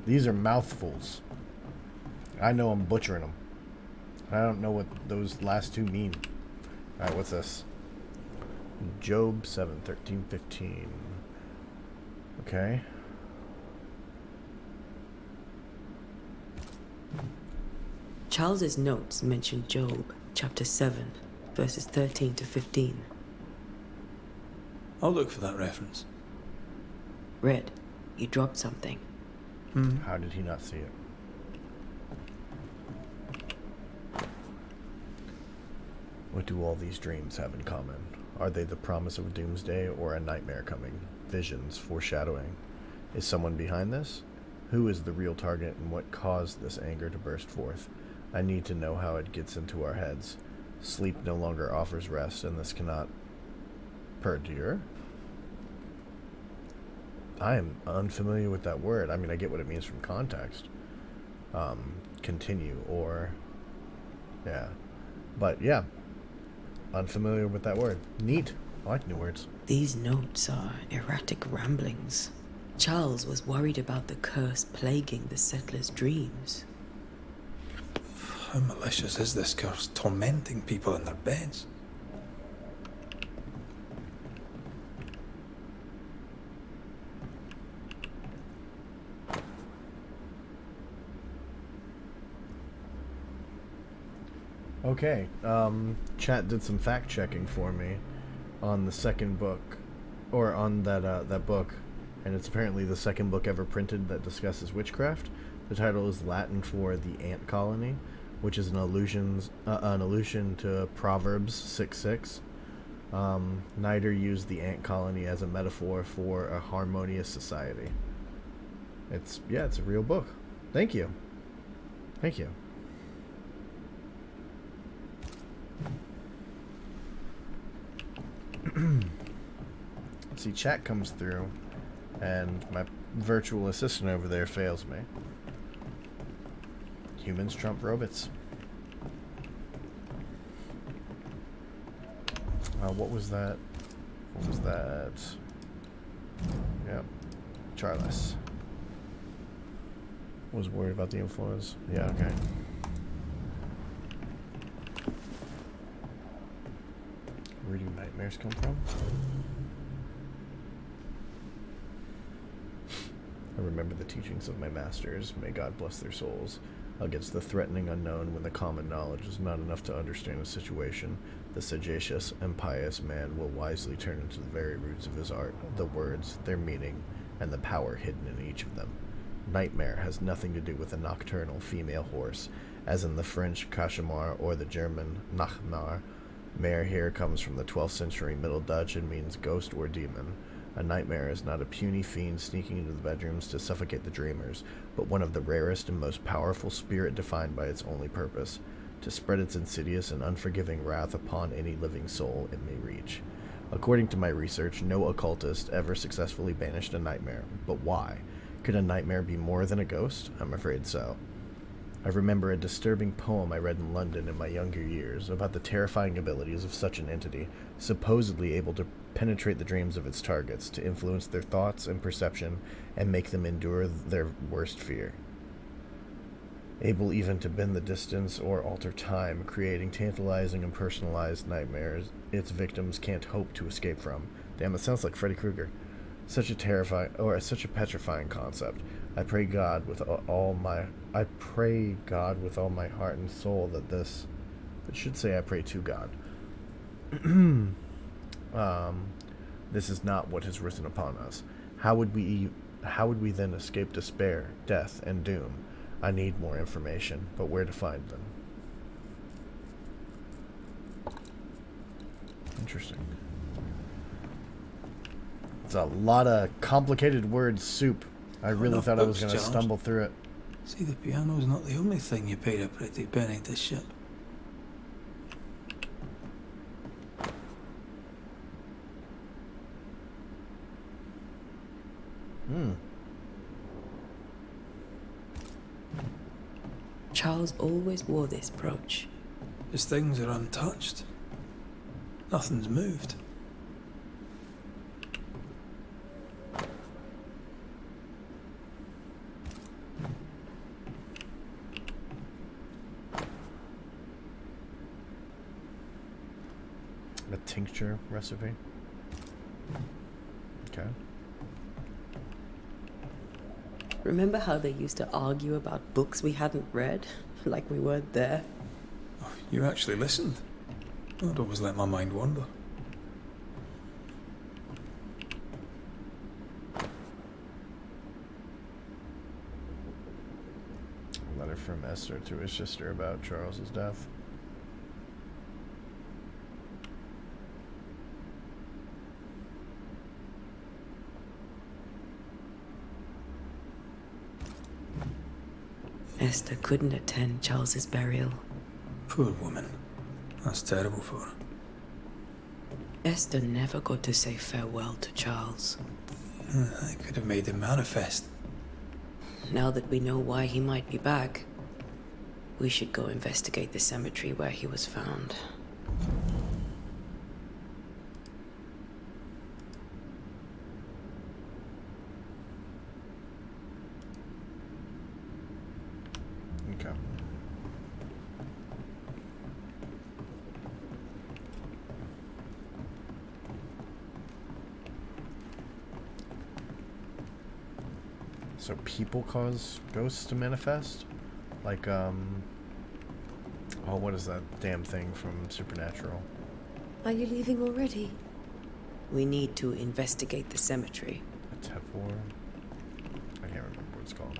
These are mouthfuls. I know I'm butchering them. I don't know what those last two mean. Alright, what's this? Job 7, 13, 15. Okay. Charles's notes mention Job, chapter 7, verses 13 to 15. I'll look for that reference. Red, you dropped something. How did he not see it? What do all these dreams have in common? Are they the promise of doomsday or a nightmare coming? Visions, foreshadowing. Is someone behind this? Who is the real target and what caused this anger to burst forth? I need to know how it gets into our heads. Sleep no longer offers rest, and this cannot perdure? I am unfamiliar with that word. I mean, I get what it means from context. Continue, or... yeah. But, yeah. Unfamiliar with that word. Neat. I like new words. These notes are erratic ramblings. Charles was worried about the curse plaguing the settlers' dreams. How malicious is this curse, tormenting people in their beds? Okay, chat did some fact checking for me on the second book, or on that book, and it's apparently the second book ever printed that discusses witchcraft. The title is Latin for the ant colony, which is an allusion to Proverbs 6:6. Nider used the ant colony as a metaphor for a harmonious society. It's a real book. Thank you. Thank you. See, chat comes through, and my virtual assistant over there fails me. Humans trump robots. What was that? What was that? Yep. Charles. Was worried about the influence. Yeah, okay. Where do nightmares come from? I remember the teachings of my masters, may God bless their souls, against the threatening unknown when the common knowledge is not enough to understand a situation. The sagacious and pious man will wisely turn into the very roots of his art, the words, their meaning, and the power hidden in each of them. Nightmare has nothing to do with a nocturnal female horse, as in the French cauchemar or the German Nachtmar. Mare here comes from the 12th century Middle Dutch and means ghost or demon. A nightmare is not a puny fiend sneaking into the bedrooms to suffocate the dreamers, but one of the rarest and most powerful spirit defined by its only purpose, to spread its insidious and unforgiving wrath upon any living soul it may reach. According to my research, no occultist ever successfully banished a nightmare, but why? Could a nightmare be more than a ghost? I'm afraid so. I remember a disturbing poem I read in London in my younger years about the terrifying abilities of such an entity, supposedly able to penetrate the dreams of its targets, to influence their thoughts and perception, and make them endure their worst fear. Able even to bend the distance or alter time, creating tantalizing and personalized nightmares its victims can't hope to escape from. Damn, it sounds like Freddy Krueger. Such a petrifying concept. I pray God with all my heart and soul that this... It should say I pray to God. This is not what is written upon us. How would we then escape despair, death, and doom? I need more information, but where to find them? Interesting. It's a lot of complicated word soup. I really thought I was going to stumble through it. See, the piano's not the only thing you paid a pretty penny to ship. Charles always wore this brooch. His things are untouched. Nothing's moved. A tincture recipe. Okay. Remember how they used to argue about books we hadn't read? Like we weren't there? Oh, you actually listened. I'd always let my mind wander. A letter from Esther to his sister about Charles's death. Esther couldn't attend Charles's burial. Poor woman. That's terrible for her. Esther never got to say farewell to Charles. I could have made him manifest. Now that we know why he might be back, we should go investigate the cemetery where he was found. Okay. So people cause ghosts to manifest? Like, oh, what is that damn thing from Supernatural? Are you leaving already? We need to investigate the cemetery. A Tevor? I can't remember what it's called.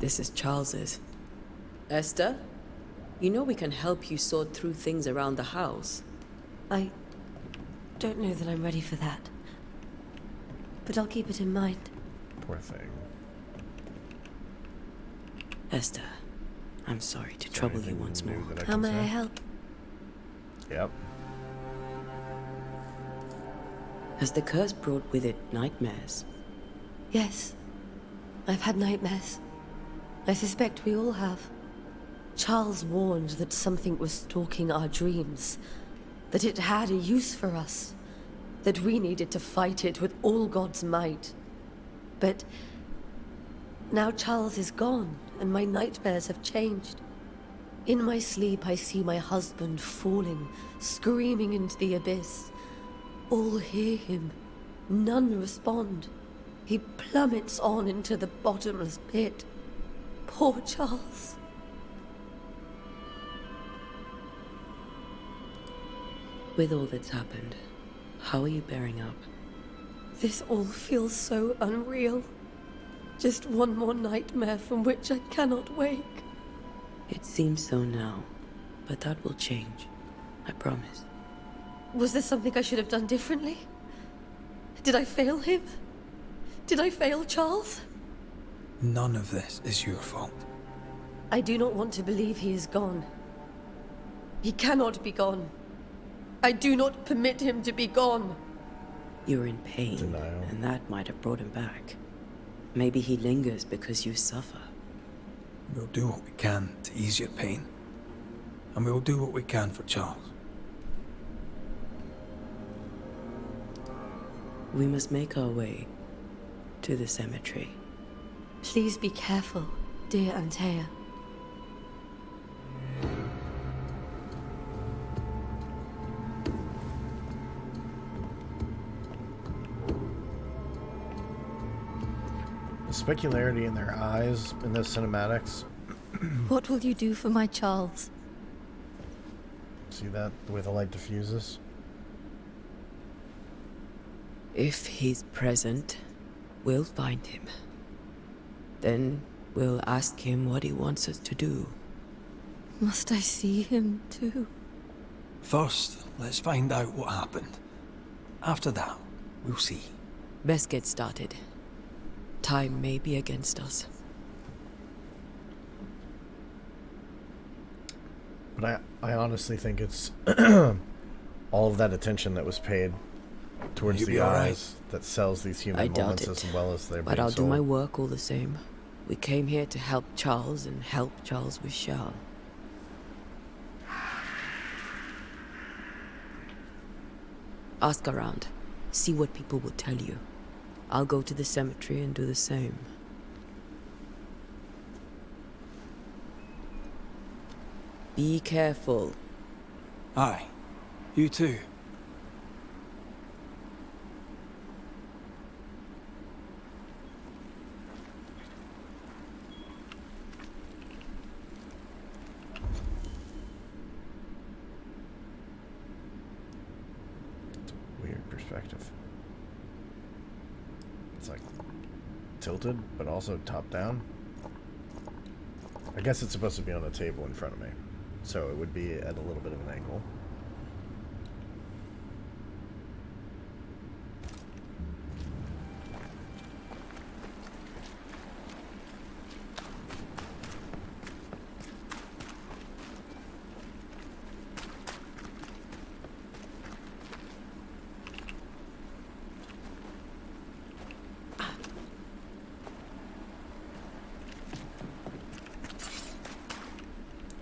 This is Charles's. Esther, you know we can help you sort through things around the house. I don't know that I'm ready for that. But I'll keep it in mind. Poor thing. Esther, I'm sorry to trouble you once more. How may I help? Yep. Has the curse brought with it nightmares? Yes. I've had nightmares. I suspect we all have. Charles warned that something was stalking our dreams, that it had a use for us, that we needed to fight it with all God's might. But now Charles is gone, and my nightmares have changed. In my sleep, I see my husband falling, screaming into the abyss. All hear him. None respond. He plummets on into the bottomless pit. Poor Charles. With all that's happened, how are you bearing up? This all feels so unreal. Just one more nightmare from which I cannot wake. It seems so now, but that will change. I promise. Was there something I should have done differently? Did I fail him? Did I fail Charles? None of this is your fault. I do not want to believe he is gone. He cannot be gone. I do not permit him to be gone. You're in pain, Denial. and that might have brought him back. Maybe he lingers because you suffer. We'll do what we can to ease your pain. And we'll do what we can for Charles. We must make our way to the cemetery. Please be careful, dear Antea. The specularity in their eyes in the cinematics. What will you do for my Charles? See that? The way the light diffuses? If he's present, we'll find him. Then we'll ask him what he wants us to do. Must I see him too? First, let's find out what happened. After that, we'll see. Best get started. Time may be against us. But I honestly think it's all of that attention that was paid towards You'll the be all eyes that sells these human I doubt moments it, as well as their but being I'll do sold. my work all the same. We came here to help Charles and help Charles with Charles. Ask around. See what people will tell you. I'll go to the cemetery and do the same. Be careful. Aye. You too. Weird perspective. It's like tilted, but also top down. I guess it's supposed to be on a table in front of me, so it would be at a little bit of an angle.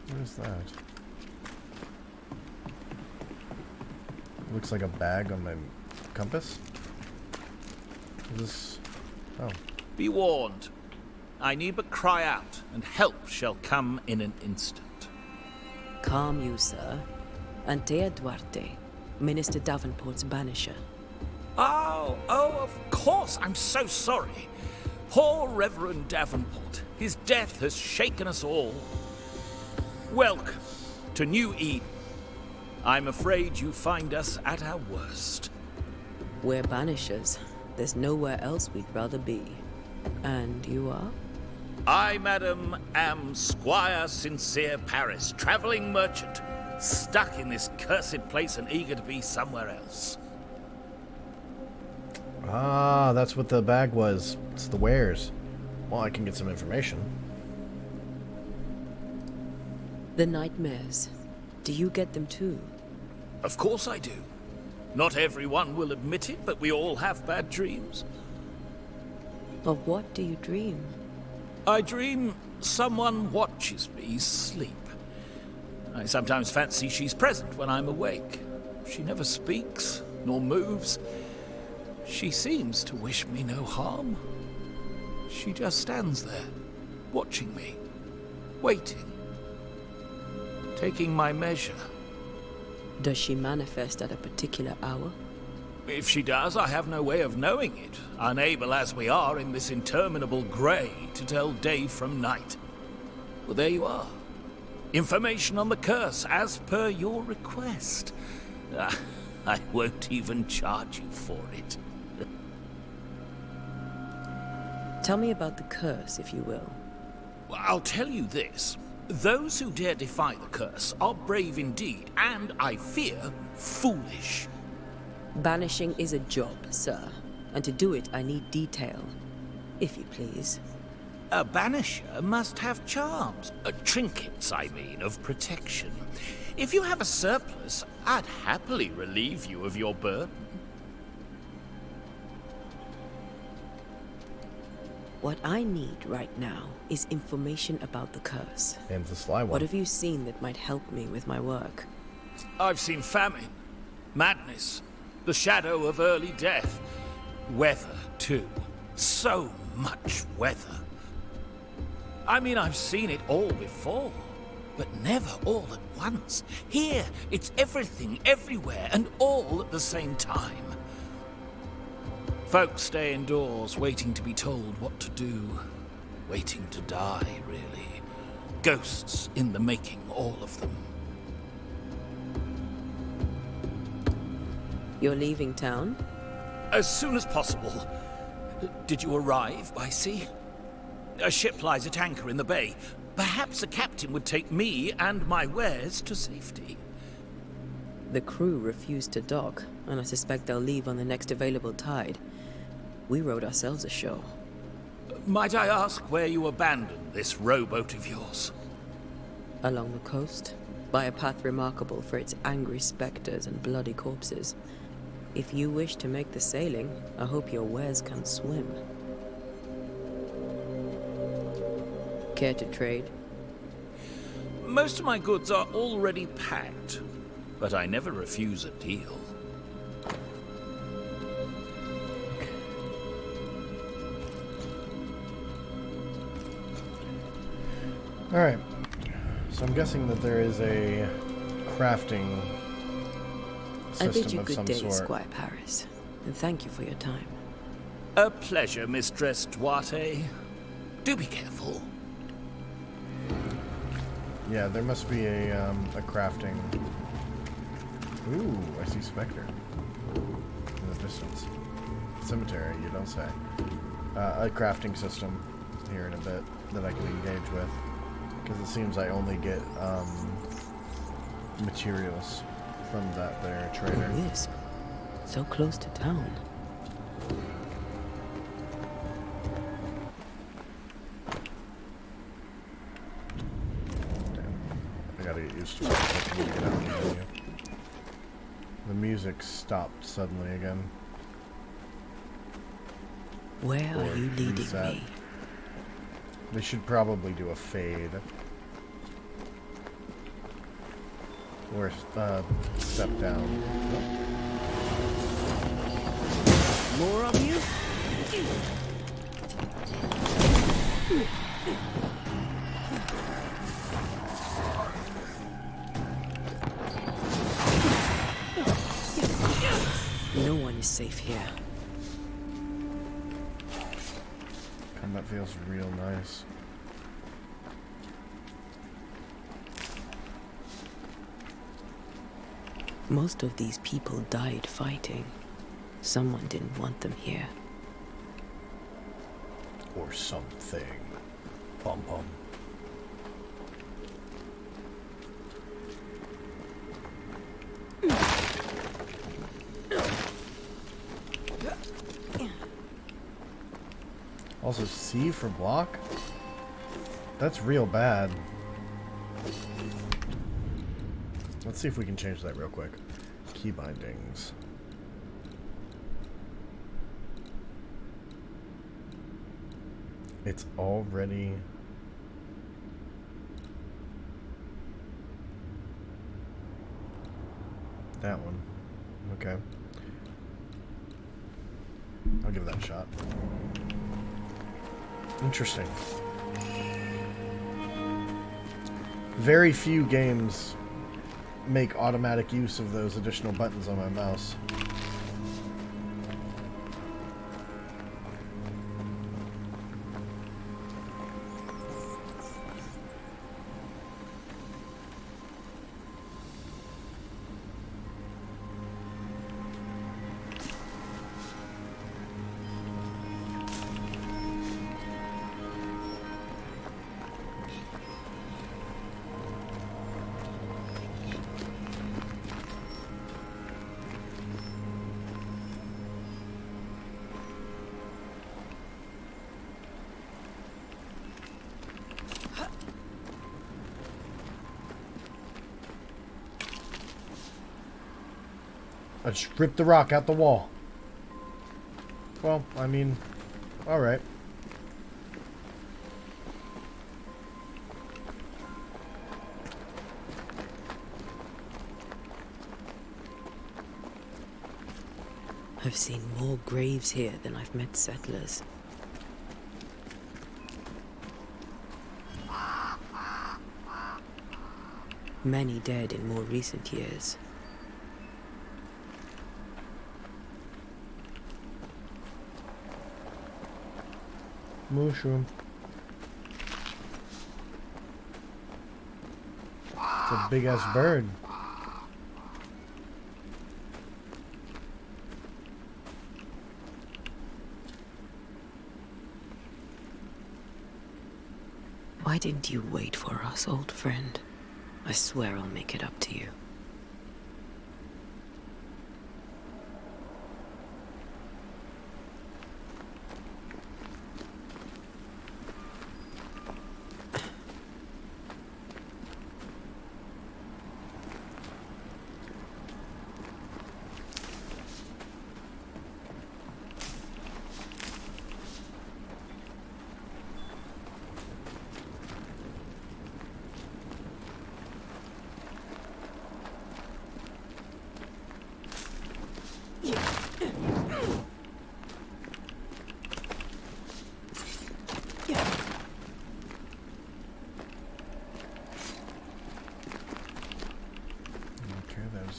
What is that? Looks like a bag on my compass. Is this... Oh. Be warned. I need but cry out, and help shall come in an instant. Calm you, sir. Antea Duarte, Minister Davenport's banisher. Oh, of course. I'm so sorry. Poor Reverend Davenport. His death has shaken us all. Welcome to New Eden. I'm afraid you find us at our worst. We're banishers. There's nowhere else we'd rather be. And you are? I, madam, am Squire Sincere Paris, travelling merchant, stuck in this cursed place and eager to be somewhere else. Ah, that's what the bag was. It's the wares. Well, I can get some information. The nightmares. Do you get them too? Of course I do. Not everyone will admit it, but we all have bad dreams. Of what do you dream? I dream someone watches me sleep. I sometimes fancy she's present when I'm awake. She never speaks, nor moves. She seems to wish me no harm. She just stands there, watching me, waiting, taking my measure. Does she manifest at a particular hour? If she does, I have no way of knowing it, unable as we are in this interminable grey to tell day from night. Well, there you are. Information on the curse, as per your request. I won't even charge you for it. Tell me about the curse, if you will. I'll tell you this. Those who dare defy the curse are brave indeed, and, I fear, foolish. Banishing is a job, sir. And to do it, I need detail. If you please. A banisher must have charms. Trinkets, I mean, of protection. If you have a surplus, I'd happily relieve you of your burden. What I need right now is information about the curse. And the sly one. What have you seen that might help me with my work? I've seen famine, madness, the shadow of early death. Weather, too. So much weather. I mean, I've seen it all before, but never all at once. Here, it's everything, everywhere, and all at the same time. Folks stay indoors, waiting to be told what to do. Waiting to die, really. Ghosts in the making, all of them. You're leaving town? As soon as possible. Did you arrive by sea? A ship lies at anchor in the bay. Perhaps a captain would take me and my wares to safety. The crew refused to dock, and I suspect they'll leave on the next available tide. We rode ourselves ashore. Might I ask where you abandoned this rowboat of yours? Along the coast, by a path remarkable for its angry specters and bloody corpses. If you wish to make the sailing, I hope your wares can swim. Care to trade? Most of my goods are already packed, but I never refuse a deal. Alright. So I'm guessing that there is a crafting system I bid you of good some day, sort. Squire Paris, and thank you for your time. A pleasure, Mistress Duarte. Do be careful. Yeah, there must be a crafting... Ooh, I see Spectre. In the distance. Cemetery, you don't say. A crafting system here in a bit that I can engage with. Because it seems I only get materials from that there trader. A wisp. So close to town. I gotta get used to it. I can get out of the menu. The music stopped suddenly again. Where are you leading reset. me? They should probably do a fade. Or step down. More of you? No one is safe here. Combat feels real nice. Most of these people died fighting. Someone didn't want them here. Or something. Pom pom. Also, C for block? That's real bad. Let's see if we can change that real quick. Key bindings. It's already... that one. Okay. I'll give that a shot. Interesting. Very few games make automatic use of those additional buttons on my mouse. I just ripped the rock out the wall. Well, I mean, alright. I've seen more graves here than I've met settlers. Many dead in more recent years. Mushroom. It's a big ass bird. Why didn't you wait for us, old friend? I swear I'll make it up to you.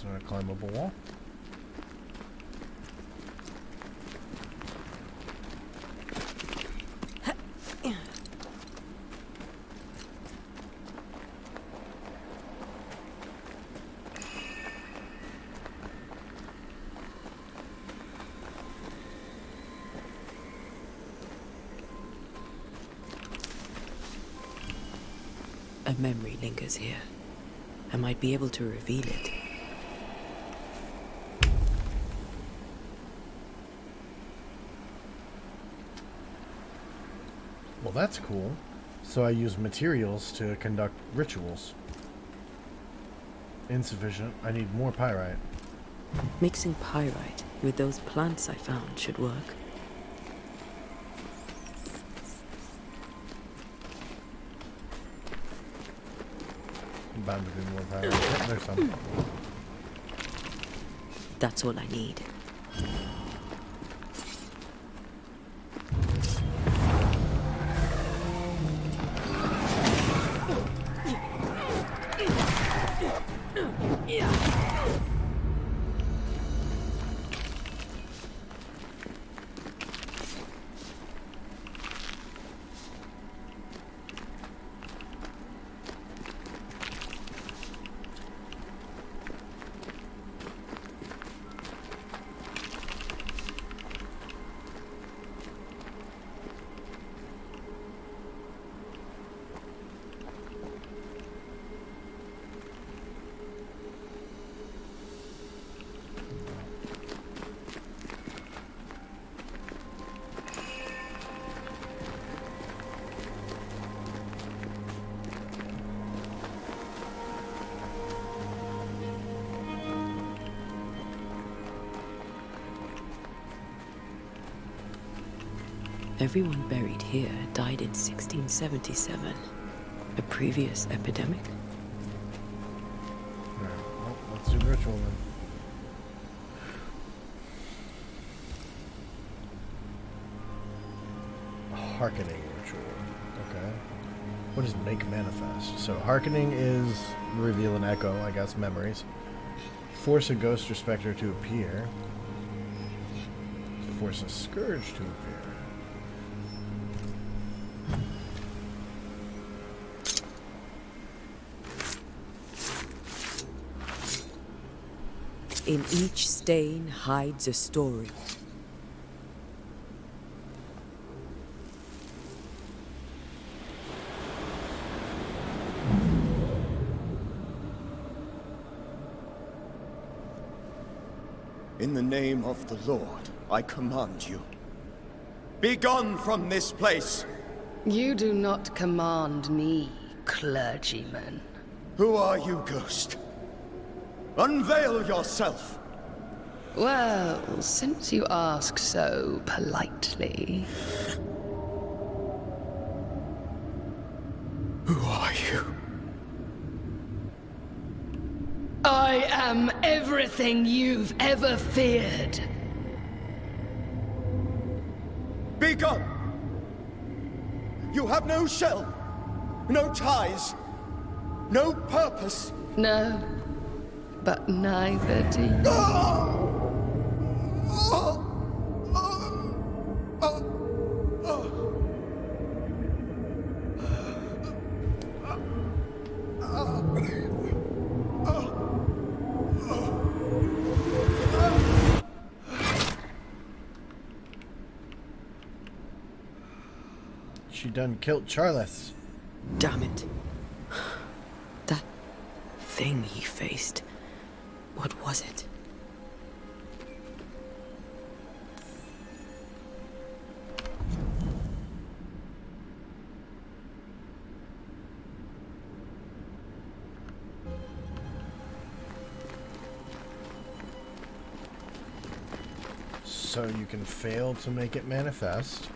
It's not a climbable wall. A memory lingers here. I might be able to reveal it. Well, that's cool. So I use materials to conduct rituals. Insufficient. I need more pyrite. Mixing pyrite with those plants I found should work. Bound to be more pyrite. Yep, there's some. That's all I need. Everyone buried here died in 1677. A previous epidemic? Alright, well, let's do the ritual then. Hearkening ritual. Okay. What is make manifest? So hearkening is reveal an echo, I guess, memories. Force a ghost or specter to appear. Force a scourge to appear. In each stain hides a story. In the name of the Lord, I command you. Be gone from this place! You do not command me, clergyman. Who are you, ghost? Unveil yourself! Well, since you ask so politely... Who are you? I am everything you've ever feared. Be gone! You have no shell, no ties, no purpose. No, but neither do you. She done killed Charles. Damn it. That thing he faced. What was it? So you can fail to make it manifest.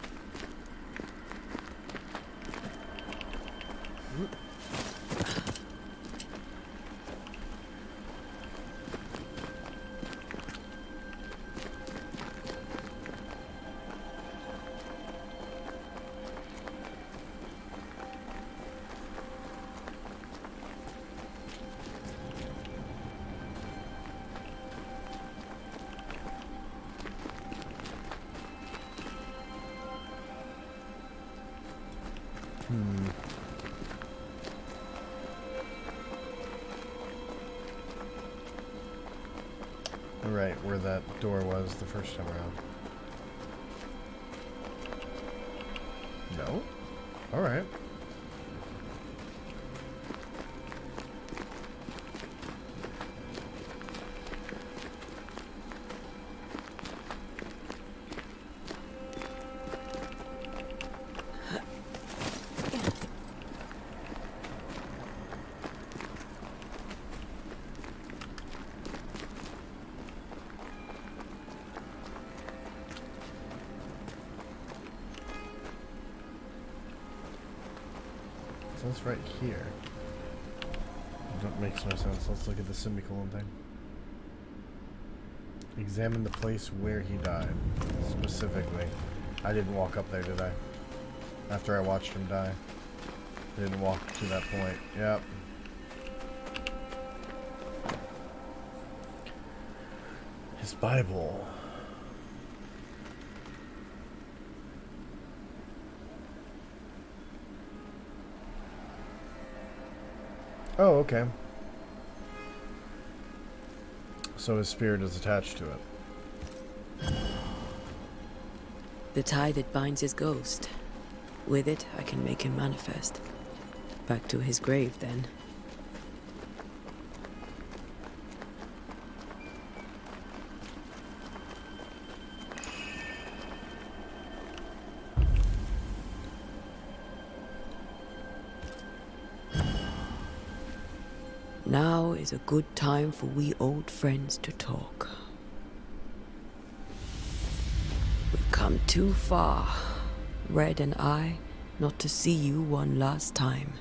right where that door was the first time around. No? Alright. So that's right here. That makes no sense. Let's look at the semicolon thing. Examine the place where he died. Specifically. I didn't walk up there, did I? After I watched him die. I didn't walk to that point. Yep. His Bible. Oh, okay. So his spirit is attached to it. The tie that binds his ghost. With it, I can make him manifest. Back to his grave, then. Now is a good time for we old friends to talk. We've come too far, Red and I, not to see you one last time.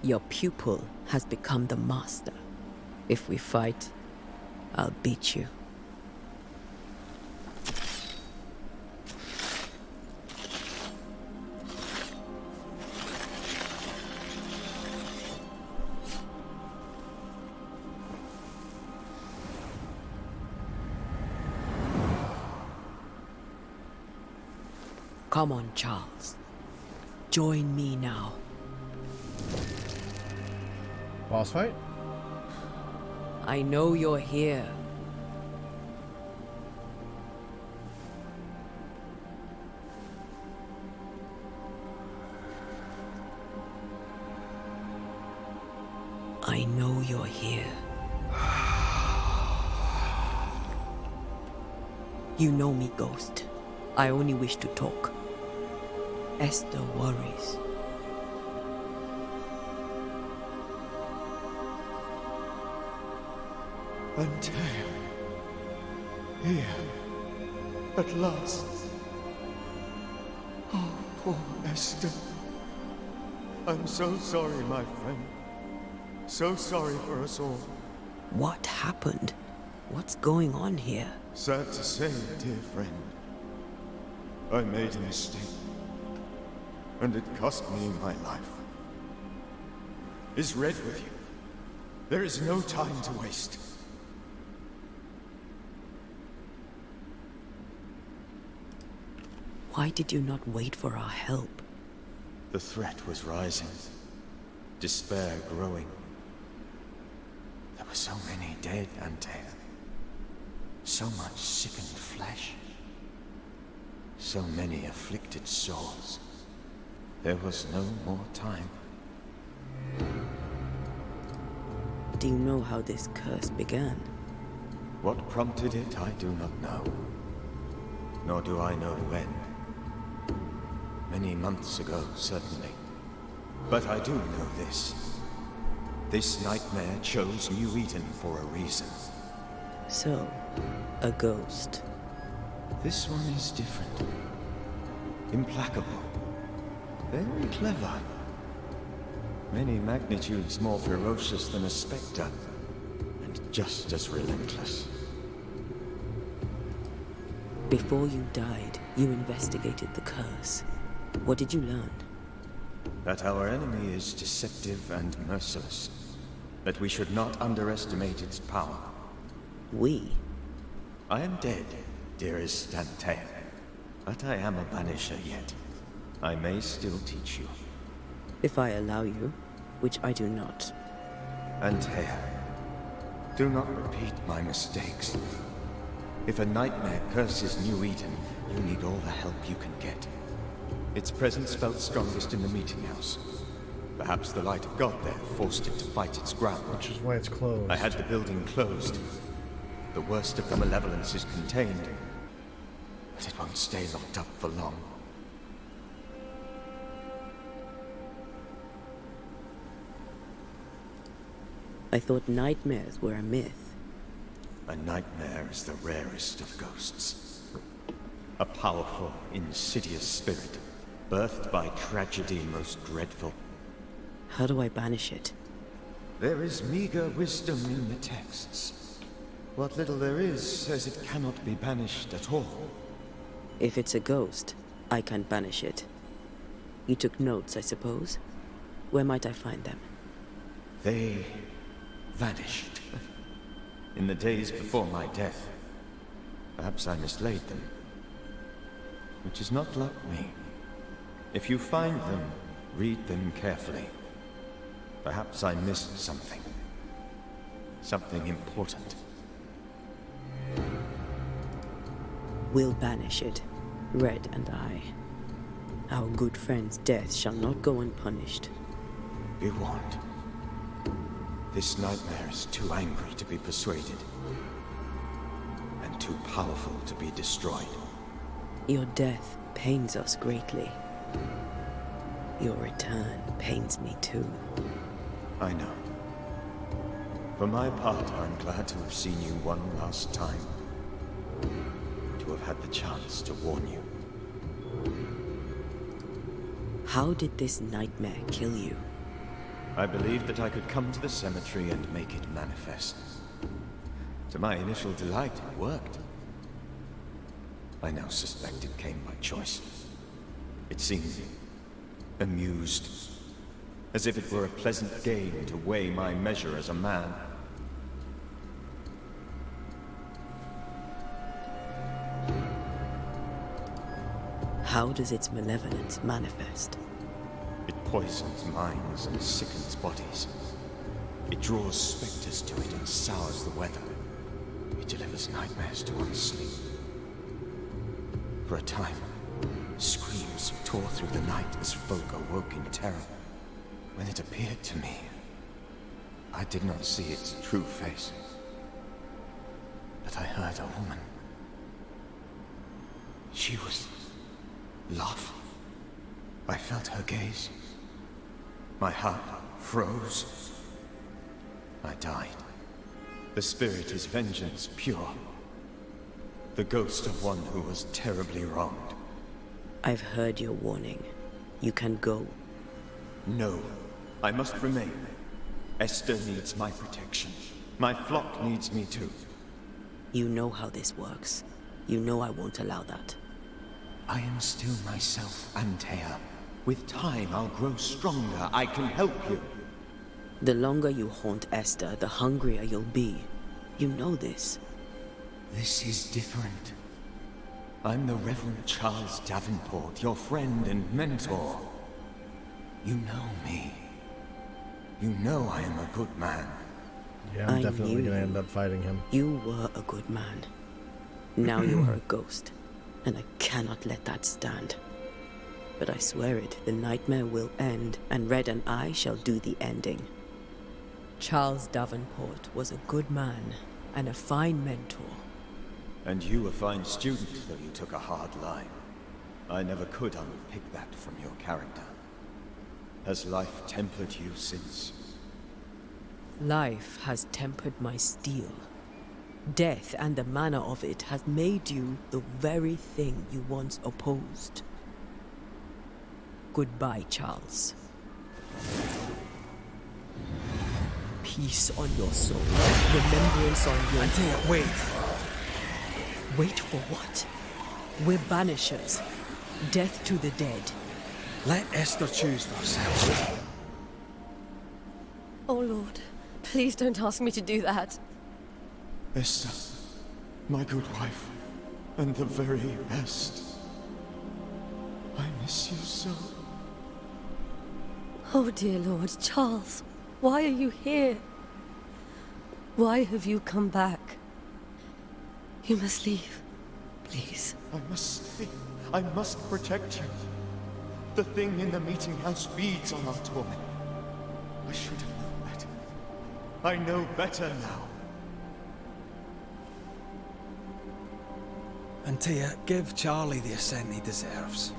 Your pupil has become the master. If we fight, I'll beat you. Come on, Charles. Join me now. Boss fight? I know you're here. I know you're here. You know me, Ghost. I only wish to talk. Esther worries. Antea. Here. At last. Oh, poor Esther. I'm so sorry, my friend. So sorry for us all. What happened? What's going on here? Sad to say, dear friend. I made a mistake. And it cost me my life. Is Red with you? There is no time to waste. Why did you not wait for our help? The threat was rising. Despair growing. There were so many dead, Antea. So much sickened flesh. So many afflicted souls. There was no more time. Do you know how this curse began? What prompted it, I do not know. Nor do I know when. Many months ago, certainly. But I do know this. This nightmare chose New Eden for a reason. So, a ghost. This one is different. Implacable. Very clever. Many magnitudes more ferocious than a spectre. And just as relentless. Before you died, you investigated the curse. What did you learn? That our enemy is deceptive and merciless. That we should not underestimate its power. We? I am dead, dearest Antea. But I am a Banisher yet. I may still teach you. If I allow you, which I do not. Antea, Do not repeat my mistakes. If a nightmare curses New Eden, you need all the help you can get. Its presence felt strongest in the meeting house. Perhaps the light of God there forced it to fight its ground. Which is why it's closed. I had the building closed. The worst of the malevolence is contained, but it won't stay locked up for long. I thought nightmares were a myth. A nightmare is the rarest of ghosts. A powerful, insidious spirit, birthed by tragedy most dreadful. How do I banish it? There is meager wisdom in the texts. What little there is says it cannot be banished at all. If it's a ghost, I can't banish it. You took notes, I suppose? Where might I find them? They vanished. In the days before my death. Perhaps I mislaid them. Which is not like me. If you find them, read them carefully. Perhaps I missed something. Something important. We'll banish it, Red and I. Our good friend's death shall not go unpunished. Be warned. This nightmare is too angry to be persuaded. And too powerful to be destroyed. Your death pains us greatly. Your return pains me too. I know. For my part, I'm glad to have seen you one last time. To have had the chance to warn you. How did this nightmare kill you? I believed that I could come to the cemetery and make it manifest. To my initial delight, it worked. I now suspect it came by choice. It seemed amused, as if it were a pleasant game to weigh my measure as a man. How does its malevolence manifest? It poisons minds and sickens bodies. It draws specters to it and sours the weather. It delivers nightmares to one's sleep. For a time, screams tore through the night as folk awoke in terror. When it appeared to me, I did not see its true face. But I heard a woman. She was laughing. I felt her gaze. My heart froze. I died. The spirit is vengeance pure. The ghost of one who was terribly wronged. I've heard your warning. You can go. No, I must remain. Esther needs my protection. My flock needs me too. You know how this works. You know I won't allow that. I am still myself, Antea. With time, I'll grow stronger. I can help you. The longer you haunt Esther, the hungrier you'll be. You know this. This is different. I'm the Reverend Charles Davenport, your friend and mentor. You know me. You know I am a good man. Yeah, I'm definitely gonna end up fighting him. You were a good man. Now you are a ghost, and I cannot let that stand. But I swear it, the nightmare will end, and Red and I shall do the ending. Charles Davenport was a good man, and a fine mentor. And you a fine student, though you took a hard line. I never could unpick that from your character. Has life tempered you since? Life has tempered my steel. Death and the manner of it has made you the very thing you once opposed. Goodbye, Charles. Peace on your soul. Remembrance on your... Antea, wait! Wait for what? We're Banishers. Death to the dead. Let Esther choose for herself. Oh, Lord. Please don't ask me to do that. Esther, my good wife, and the very best. I miss you so. Oh, dear Lord. Charles, why are you here? Why have you come back? You must leave. Please. I must stay. I must protect you. The thing in the meeting house feeds on our torment. I should have known better. I know better now. Antea, give Charlie the ascent he deserves.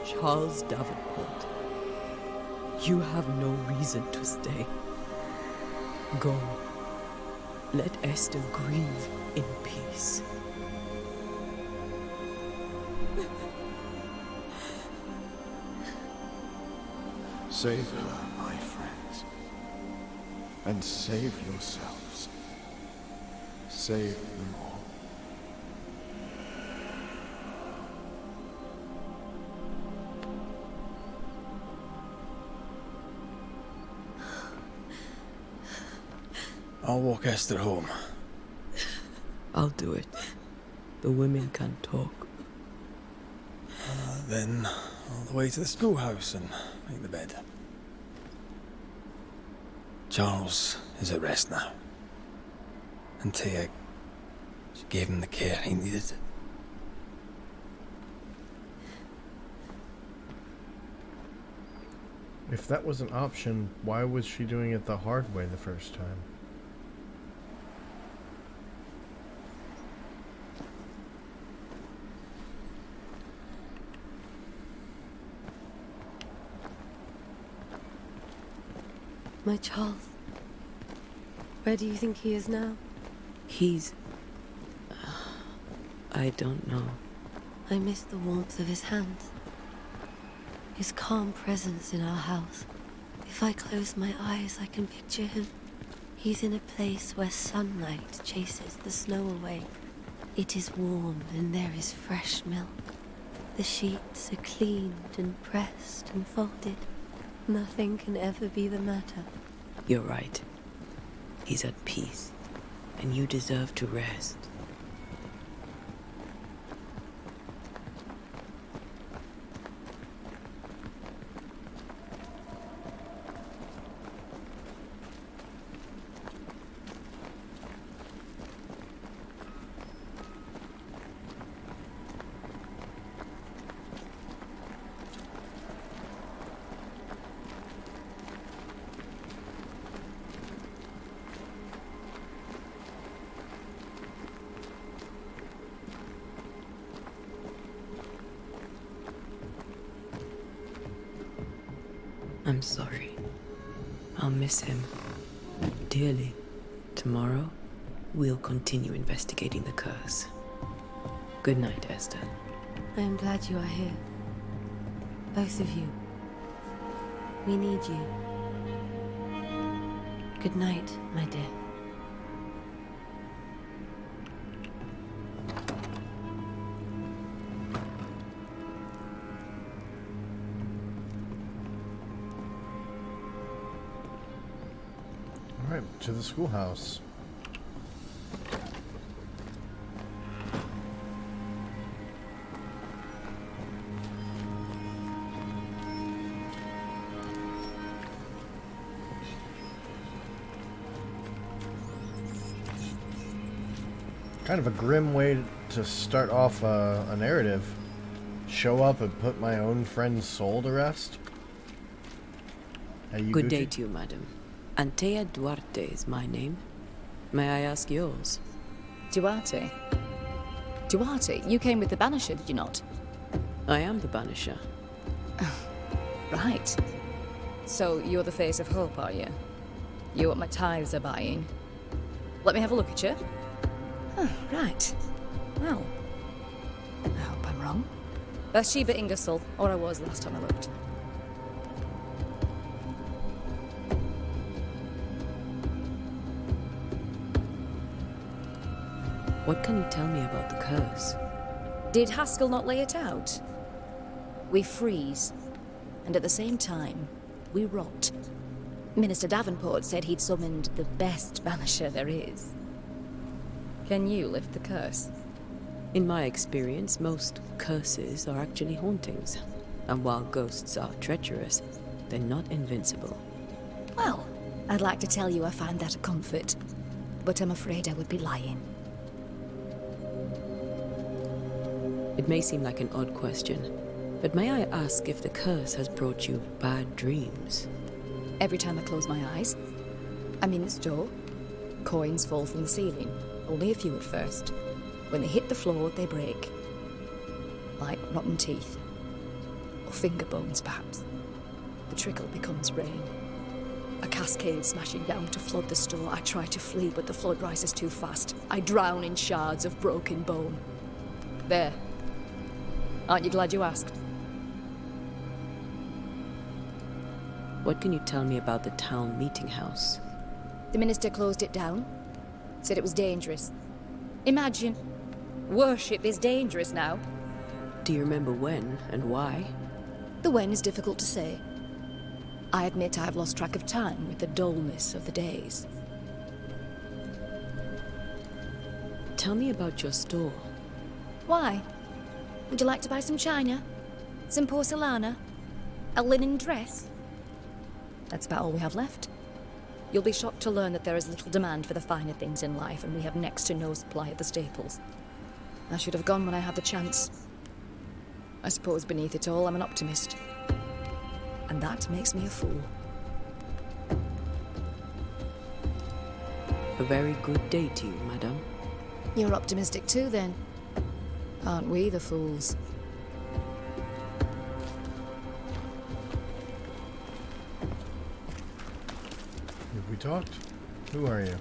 Charles Davenport, you have no reason to stay. Go. Let Esther grieve in peace. Save her, my friends. And save yourselves. Save them all. I'll walk Esther home. I'll do it. The women can talk. Then, all the way to the schoolhouse and make the bed. Charles is at rest now. Antea, she gave him the care he needed. If that was an option, why was she doing it the hard way the first time? My Charles. Where do you think he is now? He's... I don't know. I miss the warmth of his hands. His calm presence in our house. If I close my eyes, I can picture him. He's in a place where sunlight chases the snow away. It is warm and there is fresh milk. The sheets are cleaned and pressed and folded. Nothing can ever be the matter. You're right. He's at peace, and you deserve to rest. I'm sorry. I'll miss him dearly. Tomorrow, we'll continue investigating the curse. Good night, Esther. I am glad you are here. Both of you. We need you. Good night, my dear. Alright, to the schoolhouse. Kind of a grim way to start off a narrative. Show up and put my own friend's soul to rest. Good day to you, madam. Antea Duarte is my name. May I ask yours? Duarte? Duarte, you came with the Banisher, did you not? I am the Banisher. Right. So you're the face of hope, are you? You're what my tithes are buying. Let me have a look at you. Oh, right. Well, I hope I'm wrong. Bathsheba Ingersoll, or I was last time I looked. What can you tell me about the curse? Did Haskell not lay it out? We freeze, and at the same time, we rot. Minister Davenport said he'd summoned the best Banisher there is. Can you lift the curse? In my experience, most curses are actually hauntings. And while ghosts are treacherous, they're not invincible. Well, I'd like to tell you I find that a comfort, but I'm afraid I would be lying. It may seem like an odd question, but may I ask if the curse has brought you bad dreams? Every time I close my eyes, I'm in this door. Coins fall from the ceiling, only a few at first. When they hit the floor, they break. Like rotten teeth. Or finger bones, perhaps. The trickle becomes rain. A cascade smashing down to flood the store. I try to flee, but the flood rises too fast. I drown in shards of broken bone. There. Aren't you glad you asked? What can you tell me about the town meeting house? The minister closed it down. Said it was dangerous. Imagine. Worship is dangerous now. Do you remember when and why? The when is difficult to say. I admit I've lost track of time with the dullness of the days. Tell me about your store. Why? Would you like to buy some china? Some porcelana? A linen dress? That's about all we have left. You'll be shocked to learn that there is little demand for the finer things in life, and we have next to no supply of the staples. I should have gone when I had the chance. I suppose beneath it all, I'm an optimist. And that makes me a fool. A very good day to you, madame. You're optimistic too, then. Aren't we the fools? Have we talked? Who are you?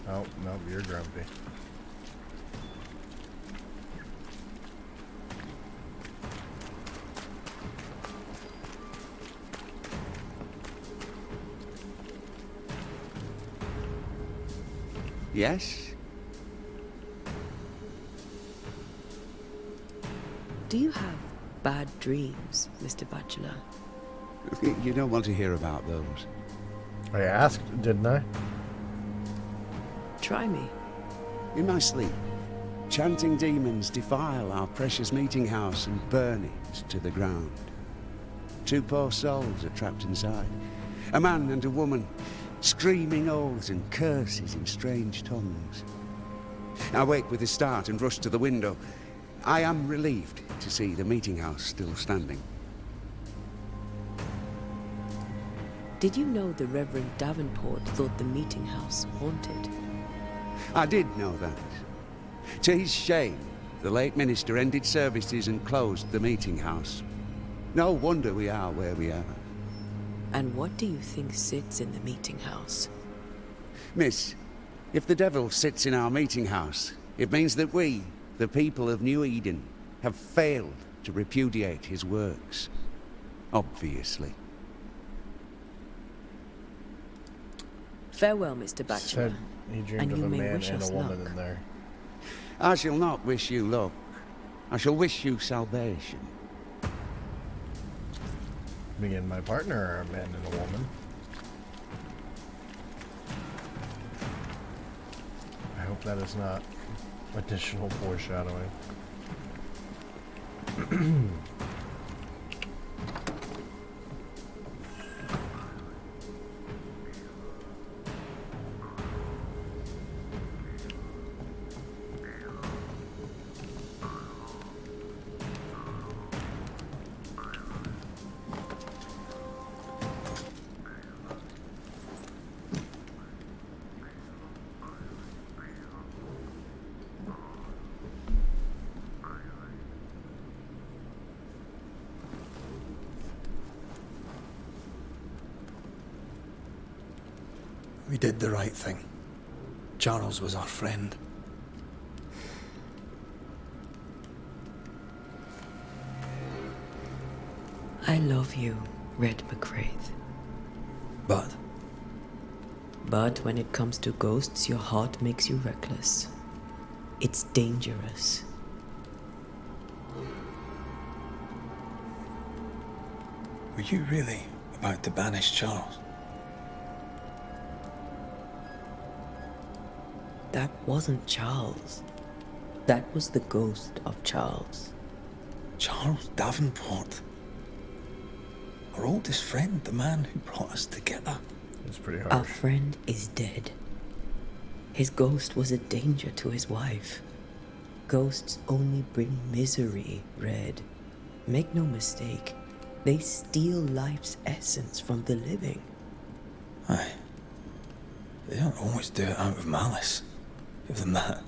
Oh, no, you're grumpy. Yes? Do you have bad dreams, Mr. Bachelor? You don't want to hear about those. I asked, didn't I? Try me. In my sleep, chanting demons defile our precious meeting house and burn it to the ground. 2 poor souls are trapped inside. A man and a woman, screaming oaths and curses in strange tongues. I wake with a start and rush to the window. I am relieved to see the meeting house still standing. Did you know the Reverend Davenport thought the meeting house haunted? I did know that. To his shame, the late minister ended services and closed the meeting house. No wonder we are where we are. And what do you think sits in the meeting house? Miss, if the devil sits in our meeting house, it means that we, the people of New Eden, have failed to repudiate his works. Obviously. Farewell, Mr. Bachelor. Said he dreamed and of you a may man wish and us a woman luck. in there. I shall not wish you luck. I shall wish you salvation. Me and my partner are a man and a woman. I hope that is not additional foreshadowing. We did the right thing. Charles was our friend. I love you, Red McCraith. But But when it comes to ghosts, your heart makes you reckless. It's dangerous. were you really about to banish Charles? That wasn't Charles. That was the ghost of Charles. Charles Davenport. Our oldest friend, the man who brought us together. It's pretty Our friend is dead. His ghost was a danger to his wife. Ghosts only bring misery, Red. Make no mistake, they steal life's essence from the living. Aye. They don't always do it out of malice. Give them that.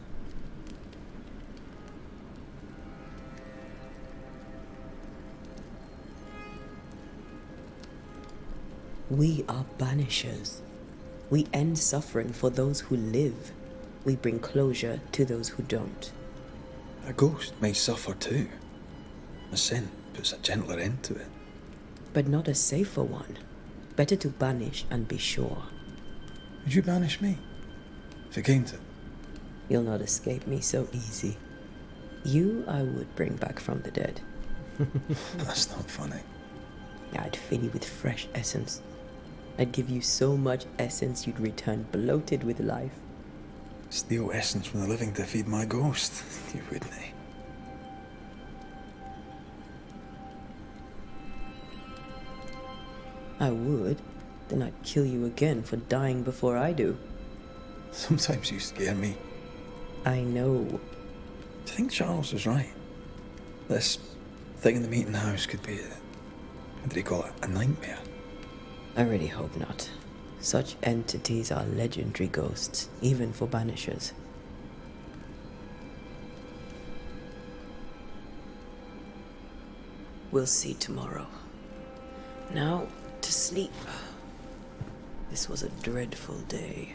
We are banishers. We end suffering for those who live. We bring closure to those who don't. A ghost may suffer too. A sin puts a gentler end to it. But not a safer one. Better to banish and be sure. Would you banish me? If it came to it? You'll not escape me so easy. You I would bring back from the dead. That's not funny. I'd fill you with fresh essence. I'd give you so much essence you'd return bloated with life. Steal essence from the living to feed my ghost. You wouldn't. I would. Then I'd kill you again for dying before I do. Sometimes you scare me. I know. Do you think Charles was right? This thing in the meeting house could be what did he call it? A nightmare? I really hope not. Such entities are legendary ghosts, even for banishers. We'll see tomorrow. Now, to sleep. This was a dreadful day.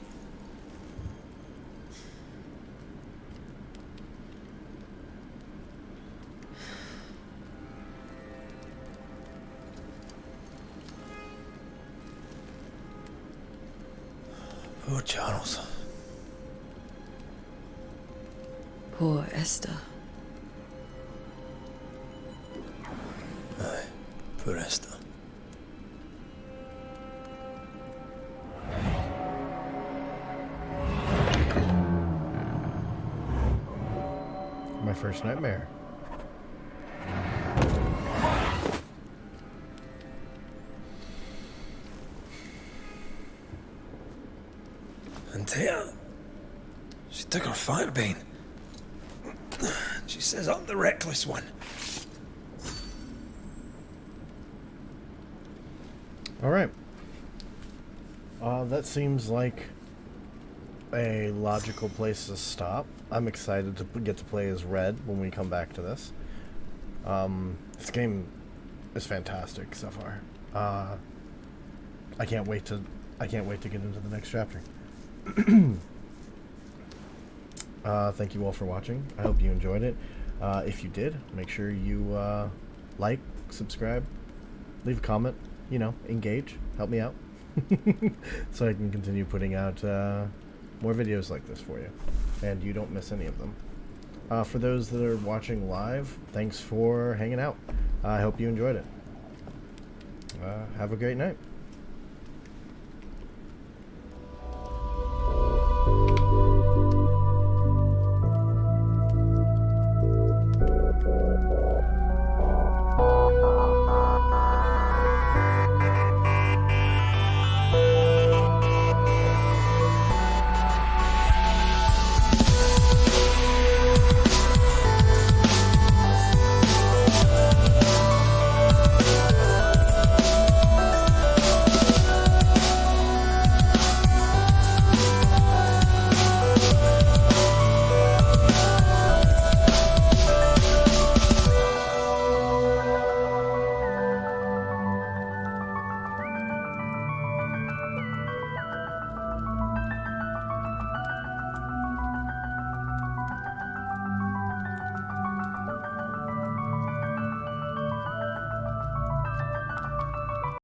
Poor Charles. Poor Esther. Aye, poor Esther. My first nightmare. Antea, she took her firebane. She says I'm the reckless one. All right. That seems like a logical place to stop. I'm excited to get to play as Red when we come back to this. This game is fantastic so far. I can't wait to get into the next chapter. Thank you all for watching. I hope you enjoyed it. If you did, make sure you like, subscribe, leave a comment, engage, help me out so I can continue putting out more videos like this for you and you don't miss any of them. For those that are watching live, thanks for hanging out. I hope you enjoyed it. Have a great night.